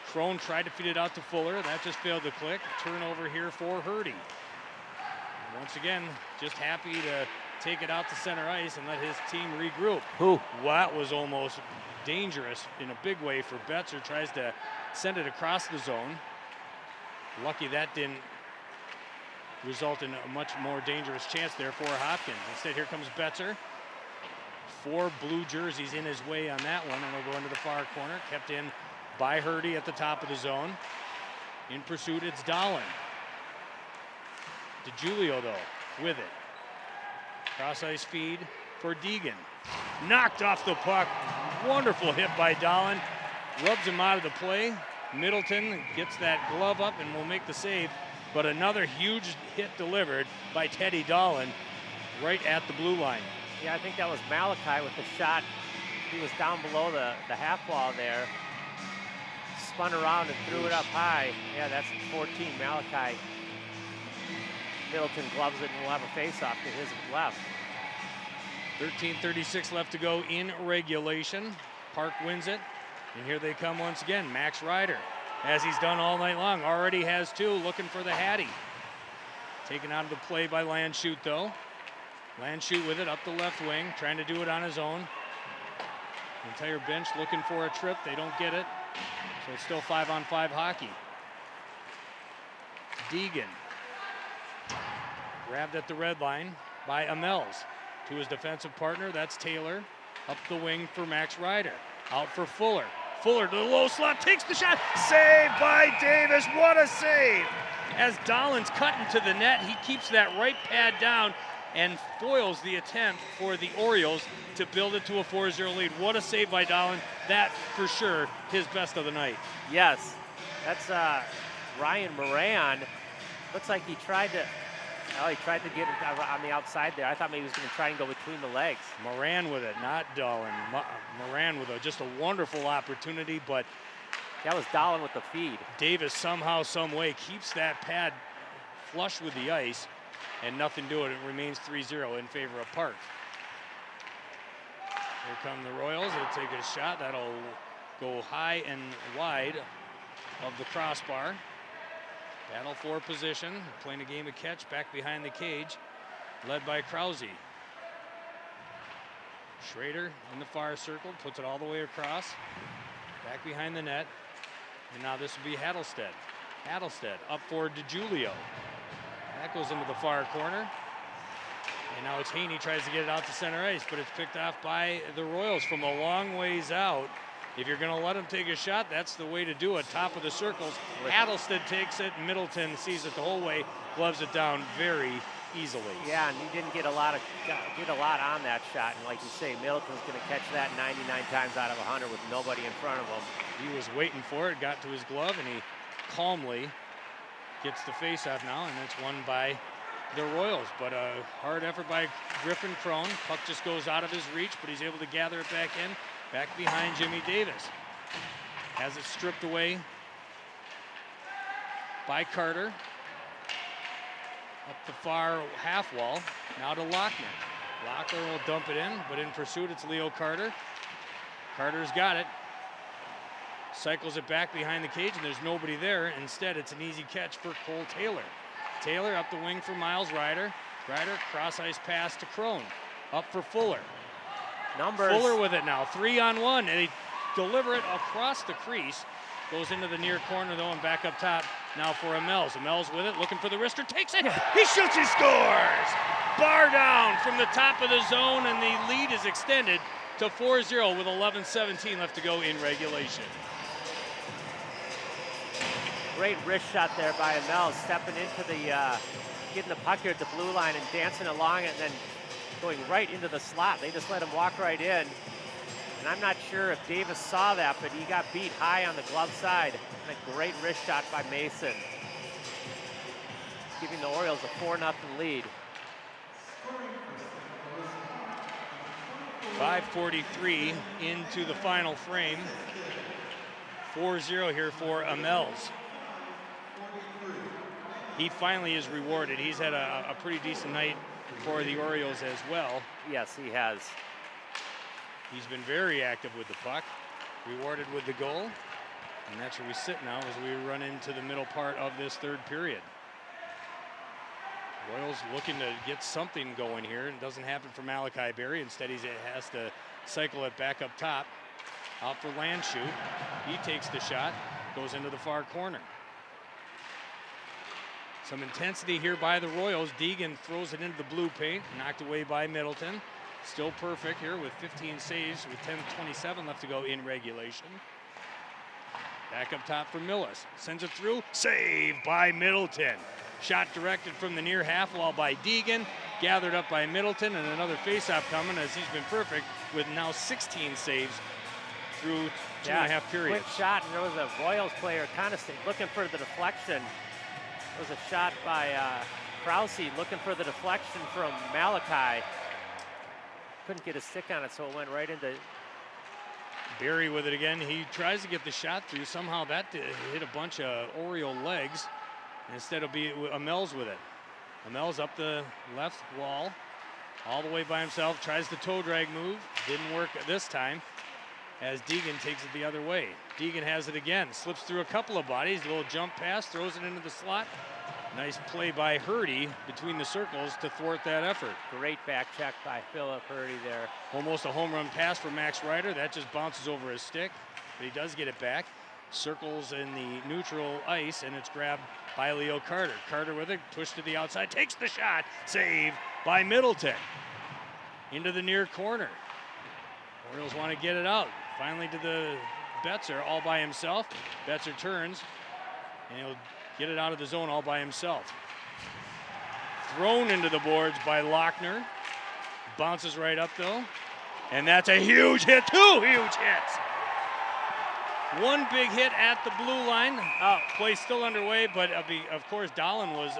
Crone tried to feed it out to Fuller. That just failed to click. Turnover here for Hurdy. Once again, just happy to take it out to center ice and let his team regroup. That was almost dangerous in a big way for Betzer. Tries to send it across the zone. Lucky that didn't result in a much more dangerous chance there for Hopkins. Instead, here comes Betzer. 4 blue jerseys in his way on that one, and he'll go into the far corner. Kept in by Hurdy at the top of the zone. In pursuit, it's Dahlin. DeGiulio, though, with it. Cross-ice feed for Deegan. Knocked off the puck. Wonderful hit by Dahlin. Rubs him out of the play. Middleton gets that glove up and will make the save. But another huge hit delivered by Teddy Dahlin right at the blue line. Yeah, I think that was Malachi with the shot he was down below the half wall there. Spun around and threw it up high. Yeah, that's 14. Malachi Middleton gloves it and will have a face-off to his left. 13:36 left to go in regulation. Park wins it. And here they come once again. Max Ryder, as he's done all night long, already has 2, looking for the Hattie. Taken out of the play by Landshut, though. Landshut with it up the left wing, trying to do it on his own. The entire bench looking for a trip. They don't get it. So it's still 5-on-5 hockey. Deegan. Grabbed at the red line by Amels. To his defensive partner, that's Taylor. Up the wing for Max Ryder. Out for Fuller. Fuller to the low slot, takes the shot. Saved by Davis. What a save! As Dolan's cutting to the net, he keeps that right pad down and foils the attempt for the Orioles to build it to a 4-0 lead. What a save by Dolan. That, for sure, his best of the night. Yes, that's Ryan Moran. Looks like he tried to get it on the outside there. I thought maybe he was going to try and go between the legs. Moran with it, not Dolan. Moran with just a wonderful opportunity, but that was Dolan with the feed. Davis somehow, some way keeps that pad flush with the ice, and nothing doing. It remains 3-0 in favor of Park. Here come the Royals. They'll take a shot. That'll go high and wide of the crossbar. Battle for position, playing a game of catch back behind the cage, led by Krause. Schrader in the far circle, puts it all the way across, back behind the net. And now this will be Hattlestead. Hattlestead up for DiGiulio. That goes into the far corner. And now it's Haney, tries to get it out to center ice, but it's picked off by the Royals from a long ways out. If you're going to let him take a shot, that's the way to do it. Top of the circles. Hattlestead takes it. Middleton sees it the whole way, gloves it down very easily. Yeah, and he didn't get a lot on that shot. And like you say, Middleton's going to catch that 99 times out of 100 with nobody in front of him. He was waiting for it, got to his glove, and he calmly gets the faceoff now, and it's won by the Royals. But a hard effort by Griffin Crone. Puck just goes out of his reach, but he's able to gather it back in. Back behind Jimmy Davis. Has it stripped away by Carter. Up the far half wall. Now to Lochner. Lochner will dump it in, but in pursuit it's Leo Carter. Carter's got it. Cycles it back behind the cage, and there's nobody there. Instead, it's an easy catch for Cole Taylor. Taylor up the wing for Miles Ryder. Ryder cross-ice pass to Crone. Up for Fuller. Numbers. Fuller with it now, 3-on-1, and they deliver it across the crease. Goes into the near corner, though, and back up top now for Amels. Amels with it, looking for the wrister, takes it, he shoots, he scores! Bar down from the top of the zone, and the lead is extended to 4-0 with 11:17 left to go in regulation. Great wrist shot there by Amels, stepping into the, getting the puck here at the blue line and dancing along it, and then going right into the slot. They just let him walk right in. And I'm not sure if Davis saw that, but he got beat high on the glove side. And a great wrist shot by Mason, giving the Orioles a 4-0 lead. 5:43 into the final frame. 4-0 here for Amels. He finally is rewarded. He's had a pretty decent night for the Orioles as well. Yes, he has. He's been very active with the puck, rewarded with the goal. And that's where we sit now as we run into the middle part of this third period. Royals looking to get something going here, and it doesn't happen for Malachi Berry. Instead, he has to cycle it back up top. Out for Landshut. He takes the shot, goes into the far corner. Some intensity here by the Royals. Deegan throws it into the blue paint, knocked away by Middleton. Still perfect here with 15 saves with 10:27 left to go in regulation. Back up top for Millis. Sends it through. Saved by Middleton. Shot directed from the near half wall by Deegan. Gathered up by Middleton, and another faceoff coming as he's been perfect with now 16 saves through two and a half periods. Quick shot, and there was a Royals player kind of looking for the deflection. There was a shot by Krause looking for the deflection from Malachi. Couldn't get a stick on it, so it went right into Barry with it again. He tries to get the shot through. Somehow that hit a bunch of Oriole legs. Instead of Amels with it. Amels up the left wall, all the way by himself. Tries the toe drag move. Didn't work this time as Deegan takes it the other way. Deegan has it again. Slips through a couple of bodies. A little jump pass. Throws it into the slot. Nice play by Hurdy between the circles to thwart that effort. Great back check by Philip Hurdy there. Almost a home run pass for Max Ryder. That just bounces over his stick, but he does get it back. Circles in the neutral ice, and it's grabbed by Leo Carter. Carter with it, pushed to the outside, takes the shot. Save by Middleton. Into the near corner. Orioles want to get it out. Finally to the Betzer all by himself. Betzer turns, and he'll get it out of the zone all by himself. Thrown into the boards by Lochner. Bounces right up though. And that's a huge hit, 2 huge hits. One big hit at the blue line. Play still underway, but of course Dahlin was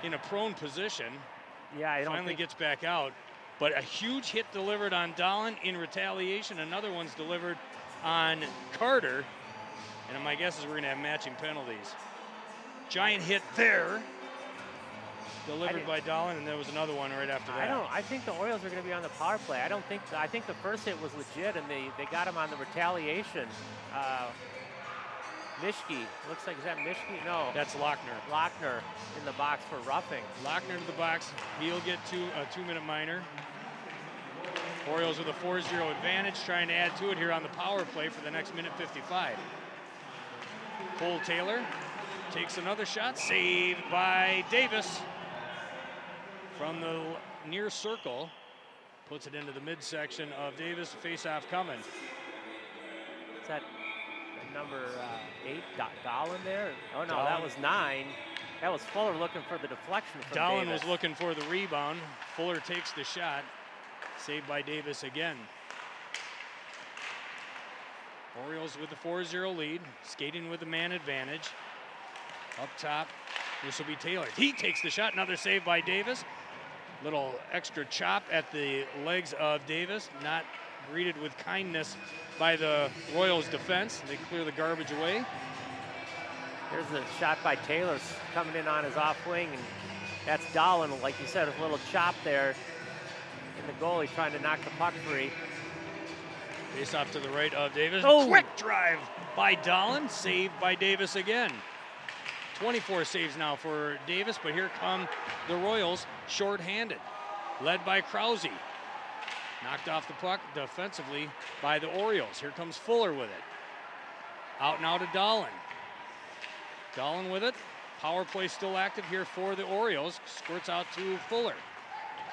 in a prone position. Yeah, I don't Finally think... gets back out. But a huge hit delivered on Dahlin in retaliation. Another one's delivered on Carter. And my guess is we're going to have matching penalties. Giant hit there, delivered by Dahlin, and there was another one right after that. I think the Orioles are going to be on the power play. I think the first hit was legit, and they got him on the retaliation. Mischke, looks like, is that Mischke? No. That's Lochner. Lochner in the box for roughing. Lochner to the box. He'll get a 2-minute minor. Orioles with a 4-0 advantage, trying to add to it here on the power play for the next minute 55. Cole Taylor takes another shot, saved by Davis from the near circle. Puts it into the midsection of Davis. Face-off coming. Is that number 8, Dahlin there? Oh no, Dahlin. That was 9. That was Fuller looking for the deflection from Dahlin Davis. was looking for the rebound. Fuller takes the shot. Saved by Davis again. Orioles with the 4-0 lead, skating with the man advantage. Up top, this will be Taylor. He takes the shot, another save by Davis. Little extra chop at the legs of Davis, not greeted with kindness by the Royals defense. They clear the garbage away. Here's the shot by Taylor coming in on his off wing, and that's Dahlin, like you said, a little chop there in the goalie trying to knock the puck free. Face off to the right of Davis. Oh. Quick drive by Dahlin, saved by Davis again. 24 saves now for Davis, but here come the Royals shorthanded, led by Krause. Knocked off the puck defensively by the Orioles. Here comes Fuller with it. Out now to Dahlin. Dahlin with it. Power play still active here for the Orioles. Squirts out to Fuller.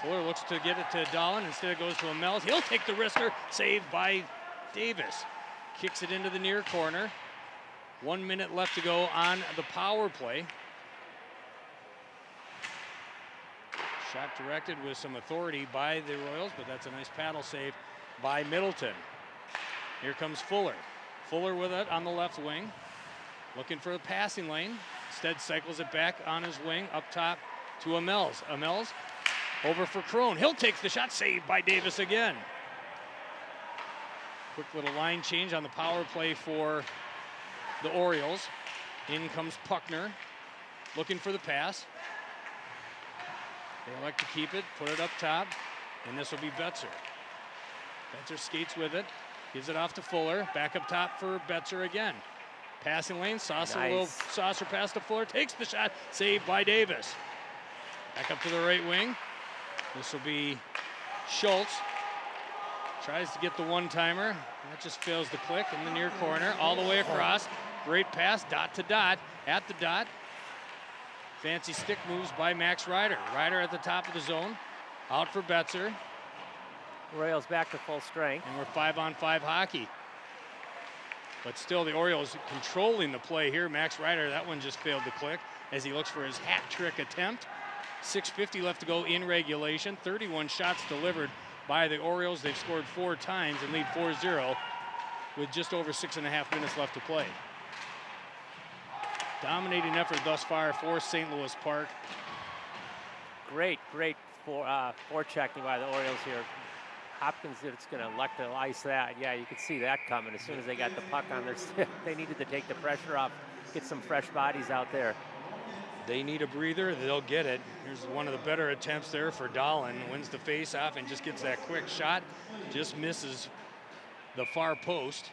Fuller looks to get it to Dahlin. Instead it goes to Amels. He'll take the wrister. Saved by Davis. Kicks it into the near corner. 1 minute left to go on the power play. Shot directed with some authority by the Royals, but that's a nice paddle save by Middleton. Here comes Fuller. Fuller with it on the left wing. Looking for the passing lane. Instead cycles it back on his wing up top to Amels. Amels over for Crone. He'll take the shot, saved by Davis again. Quick little line change on the power play for the Orioles. In comes Puckner, looking for the pass. They elect to keep it, put it up top, and this will be Betzer. Betzer skates with it, gives it off to Fuller, back up top for Betzer again. Passing lane, Saucer, Nice. A little saucer pass to Fuller, takes the shot, saved by Davis. Back up to the right wing. This will be Schultz. Tries to get the one-timer. That just fails to click in the near corner, all the way across. Great pass, dot to dot, at the dot. Fancy stick moves by Max Ryder. Ryder at the top of the zone. Out for Betzer. Royals back to full strength. And we're 5-on-5 hockey. But still the Orioles controlling the play here. Max Ryder, that one just failed to click as he looks for his hat trick attempt. 6:50 left to go in regulation. 31 shots delivered by the Orioles. They've scored 4 times and lead 4-0 with just over 6.5 minutes left to play. Dominating effort thus far for St. Louis Park. Great forechecking by the Orioles here. Hopkins is going to elect to ice that. Yeah, you could see that coming. As soon as they got the puck on their stick, they needed to take the pressure off, get some fresh bodies out there. They need a breather, they'll get it. Here's one of the better attempts there for Dahlin. Wins the face-off and just gets that quick shot. Just misses the far post.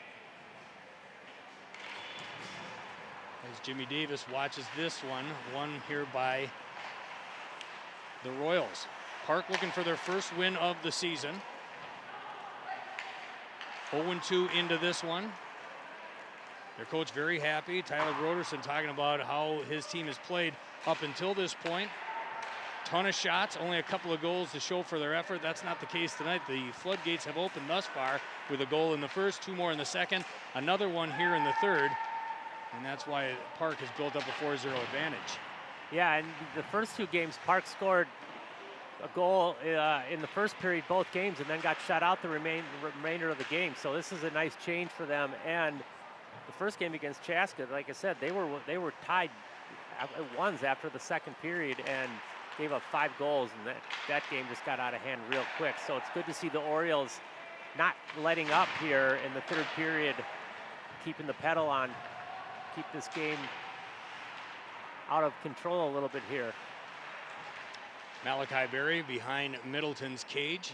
As Jimmy Davis watches this one, won here by the Royals. Park looking for their first win of the season. 0-2 into this one. Their coach very happy. Tyler Broderson talking about how his team has played up until this point. Ton of shots, only a couple of goals to show for their effort. That's not the case tonight. The floodgates have opened thus far with a goal in the first, 2 more in the second, another one here in the third. And that's why Park has built up a 4-0 advantage. Yeah, and the first 2 games, Park scored a goal in the first period, both games, and then got shut out the remainder of the game. So this is a nice change for them. And the first game against Chaska, like I said, they were tied at ones after the second period and gave up 5 goals, and that game just got out of hand real quick. So it's good to see the Orioles not letting up here in the third period, keeping the pedal on, keep this game out of control a little bit here. Malachi Berry behind Middleton's cage.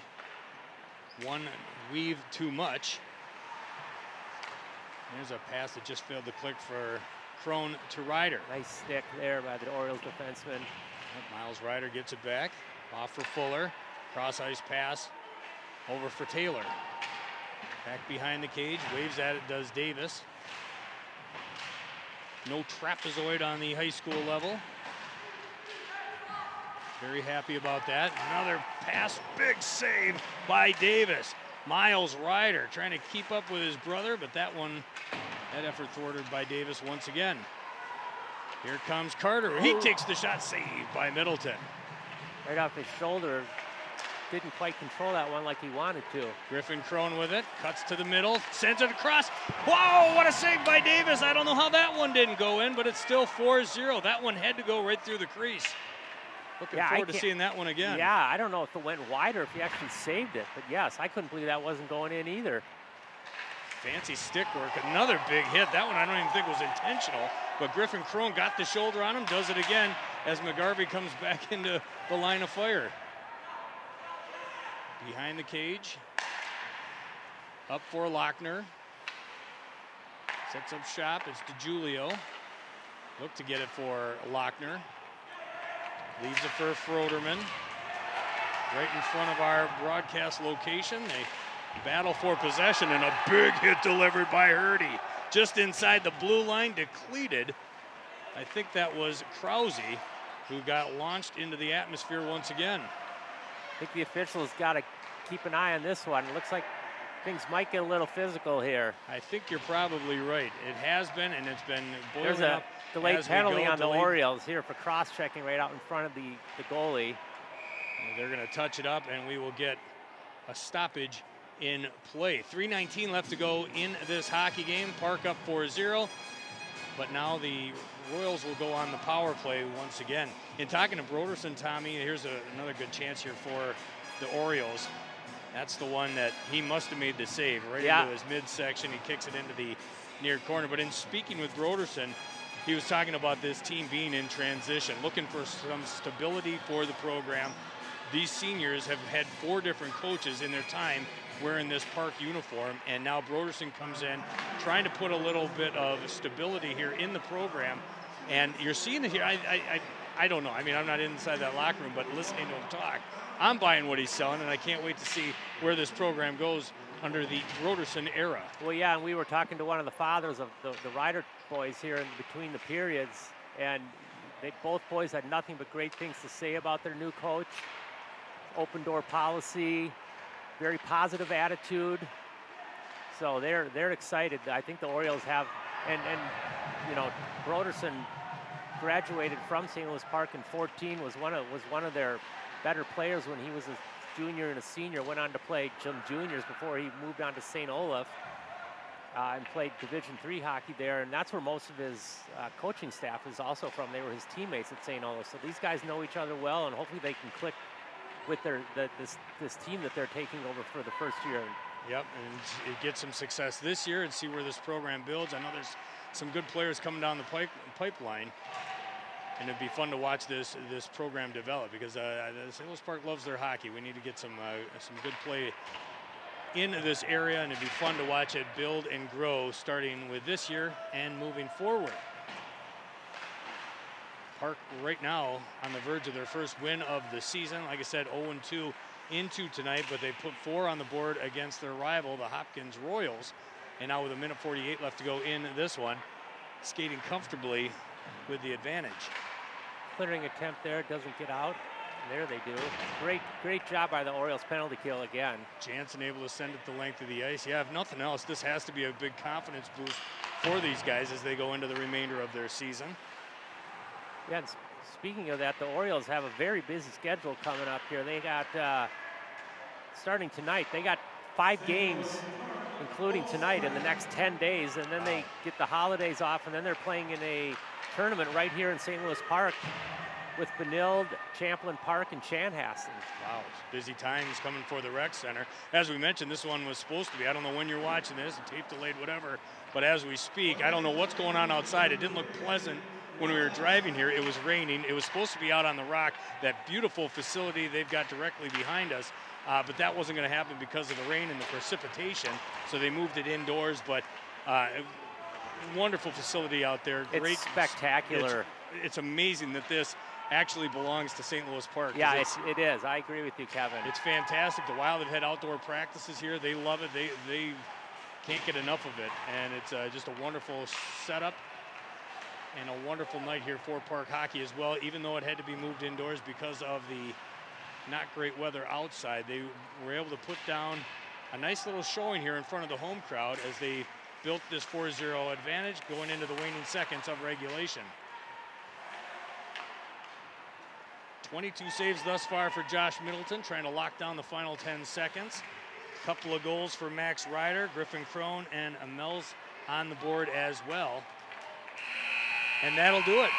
One weave too much. There's a pass that just failed to click for Crone to Ryder. Nice stick there by the Orioles defenseman. Miles Ryder gets it back. Off for Fuller. Cross ice pass over for Taylor. Back behind the cage. Waves at it, does Davis. No trapezoid on the high school level. Very happy about that. Another pass, big save by Davis. Miles Ryder trying to keep up with his brother, but that effort thwarted by Davis once again. Here comes Carter. He takes the shot, saved by Middleton. Right off his shoulder. Didn't quite control that one like he wanted to. Griffin Crone with it, cuts to the middle, sends it across. Whoa, what a save by Davis. I don't know how that one didn't go in, but it's still 4-0. That one had to go right through the crease. Looking forward to seeing that one again. Yeah, I don't know if it went wider, if he actually saved it, but yes, I couldn't believe that wasn't going in either. Fancy stick work, another big hit. That one I don't even think was intentional, but Griffin Crone got the shoulder on him, does it again as McGarvey comes back into the line of fire. Behind the cage, up for Lochner. Sets up shop, it's DeGiulio. Look to get it for Lochner. Leaves it for Froderman. Right in front of our broadcast location. They battle for possession and a big hit delivered by Hurdy. Just inside the blue line, depleted. I think that was Krause who got launched into the atmosphere once again. I think the officials got to keep an eye on this one. It looks like things might get a little physical here. I think you're probably right. It has been, and it's been boiling up. There's a delayed penalty on the Orioles here for cross-checking right out in front of the goalie. And they're going to touch it up, and we will get a stoppage in play. 3:19 left to go in this hockey game. Park up 4-0, but now the Royals will go on the power play once again. In talking to Broderson, Tommy, here's another good chance here for the Orioles. That's the one that he must have made the save right into his midsection. He kicks it into the near corner. But in speaking with Broderson, he was talking about this team being in transition, looking for some stability for the program. These seniors have had 4 different coaches in their time wearing this Park uniform, and now Broderson comes in trying to put a little bit of stability here in the program. And you're seeing it here. I don't know. I mean, I'm not inside that locker room, but listening to him talk, I'm buying what he's selling, and I can't wait to see where this program goes under the Broderson era. Well, yeah, and we were talking to one of the fathers of the Ryder boys here in between the periods, and both boys had nothing but great things to say about their new coach. Open door policy, very positive attitude. So they're excited. I think the Orioles have, and you know, Broderson graduated from St. Louis Park in 14, was one of their better players when he was a junior and a senior, went on to play some juniors before he moved on to St. Olaf and played Division III hockey there, and that's where most of his coaching staff is also from. They were his teammates at St. Olaf, so these guys know each other well, and hopefully they can click with this team that they're taking over for the first year. Yep, and get some success this year and see where this program builds. I know there's some good players coming down the pipeline, and it'd be fun to watch this program develop because St. Louis Park loves their hockey. We need to get some good play in this area, and it'd be fun to watch it build and grow starting with this year and moving forward. Park right now on the verge of their first win of the season. Like I said, 0-2 into tonight, but they put 4 on the board against their rival, the Hopkins Royals. And now with a minute 48 left to go in this one, skating comfortably with the advantage. Clearing attempt there, doesn't get out. There they do. Great job by the Orioles penalty kill again. Jansen able to send it the length of the ice. Yeah, if nothing else, this has to be a big confidence boost for these guys as they go into the remainder of their season. Yeah, and speaking of that, the Orioles have a very busy schedule coming up here. They got, starting tonight, they got 5 games, including tonight, in the next 10 days, and then they get the holidays off, and then they're playing in a tournament right here in St. Louis Park with Benilde, Champlain Park, and Chanhassen. Wow, busy times coming for the rec center. As we mentioned, this one was supposed to be, I don't know when you're watching this, tape delayed, whatever, but as we speak, I don't know what's going on outside. It didn't look pleasant when we were driving here. It was raining. It was supposed to be out on the rock, that beautiful facility they've got directly behind us, but that wasn't going to happen because of the rain and the precipitation, so they moved it indoors, but wonderful facility out there. It's great, spectacular. It's amazing that this actually belongs to St. Louis Park. Yeah, it is. I agree with you, Kevin. It's fantastic. The Wild have had outdoor practices here. They love it. They can't get enough of it, and it's just a wonderful setup and a wonderful night here for Park hockey as well, even though it had to be moved indoors because of the not great weather outside. They were able to put down a nice little showing here in front of the home crowd as they built this 4-0 advantage going into the waning seconds of regulation. 22 saves thus far for Josh Middleton, trying to lock down the final 10 seconds. Couple of goals for Max Ryder, Griffin Crone, and Amels on the board as well. And that'll do it.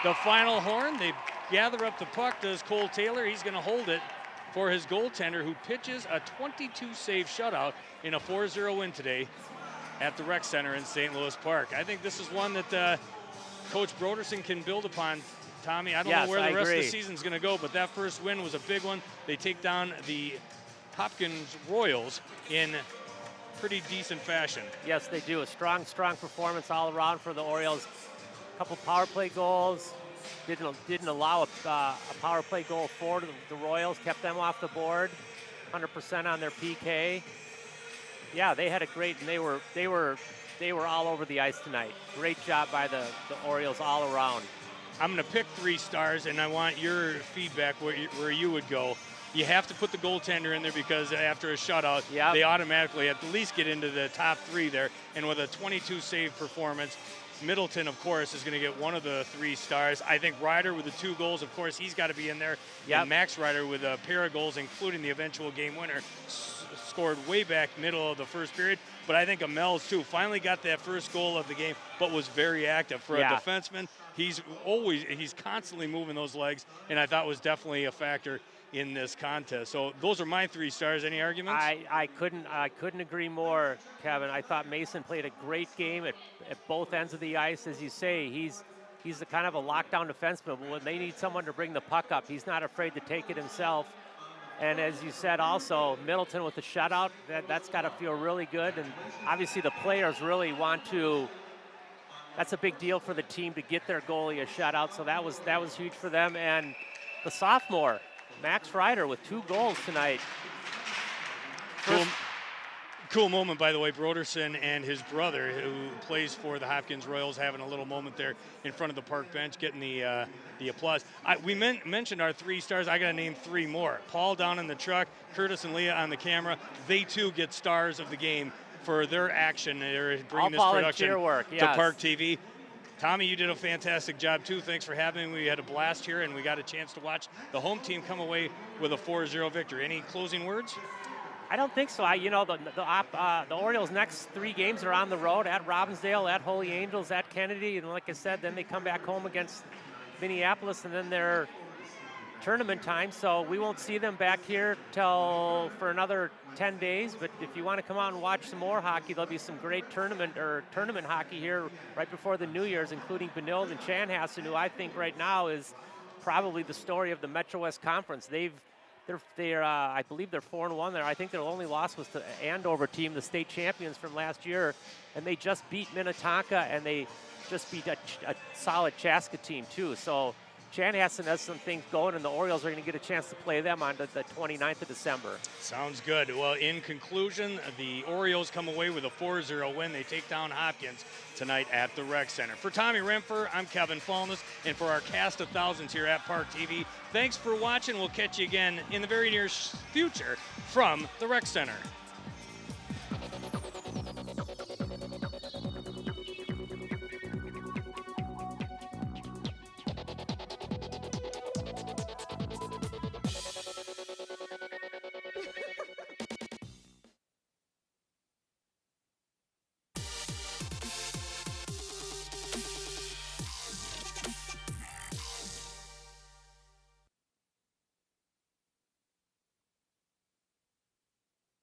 The final horn, they gather up the puck, does Cole Taylor. He's going to hold it for his goaltender, who pitches a 22-save shutout in a 4-0 win today at the Rec Center in St. Louis Park. I think this is one that Coach Broderson can build upon. Tommy, I don't know where the rest of the season's going to go, but that first win was a big one. They take down the Hopkins Royals in pretty decent fashion. Yes, they do. A strong performance all around for the Orioles. A couple power play goals. Didn't allow a power play goal for the Royals. Kept them off the board. 100% on their PK. Yeah, they had a great, and they were all over the ice tonight. Great job by the Orioles all around. I'm going to pick 3 stars, and I want your feedback where you would go. You have to put the goaltender in there because after a shutout, they automatically at least get into the top 3 there. And with a 22-save performance, Middleton, of course, is going to get one of the 3 stars. I think Ryder with the 2 goals, of course, he's got to be in there. Yep. And Max Ryder with a pair of goals, including the eventual game winner, scored way back middle of the first period. But I think Amels, too, finally got that first goal of the game, but was very active. For a defenseman, he's constantly moving those legs, and I thought was definitely a factor in this contest. So those are my 3 stars. Any arguments? I couldn't agree more, Kevin. I thought Mason played a great game at both ends of the ice. As you say, he's the kind of a lockdown defenseman. When they need someone to bring the puck up, he's not afraid to take it himself. And as you said also, Middleton with the shutout, that's got to feel really good. And obviously the players really want to, that's a big deal for the team to get their goalie a shutout. So that was huge for them. And the sophomore, Max Ryder, with 2 goals tonight. Cool moment, by the way. Broderson and his brother, who plays for the Hopkins Royals, having a little moment there in front of the park bench, getting the applause. We mentioned our 3 stars. I got to name 3 more. Paul down in the truck, Curtis and Leah on the camera. They too get stars of the game for their action. They're bringing this production to ParkTV. Tommy, you did a fantastic job too. Thanks for having me. We had a blast here, and we got a chance to watch the home team come away with a 4-0 victory. Any closing words? I don't think so. The Orioles' next 3 games are on the road, at Robbinsdale, at Holy Angels, at Kennedy, and like I said, then they come back home against Minneapolis, and then they're tournament time, so we won't see them back here for another 10 days. But if you want to come out and watch some more hockey, there'll be some great tournament hockey here right before the New Year's, including Benilde and Chanhassen, who I think right now is probably the story of the Metro West Conference. I believe they're 4-1 there. I think their only loss was to Andover team, the state champions from last year, and they just beat Minnetonka, and they just beat a solid Chaska team too. So Chanhassen has some things going, and the Orioles are going to get a chance to play them on the 29th of December. Sounds good. Well, in conclusion, the Orioles come away with a 4-0 win. They take down Hopkins tonight at the Rec Center. For Tommy Rempfer, I'm Keven Falness, and for our cast of thousands here at ParkTV, thanks for watching. We'll catch you again in the very near future from the Rec Center.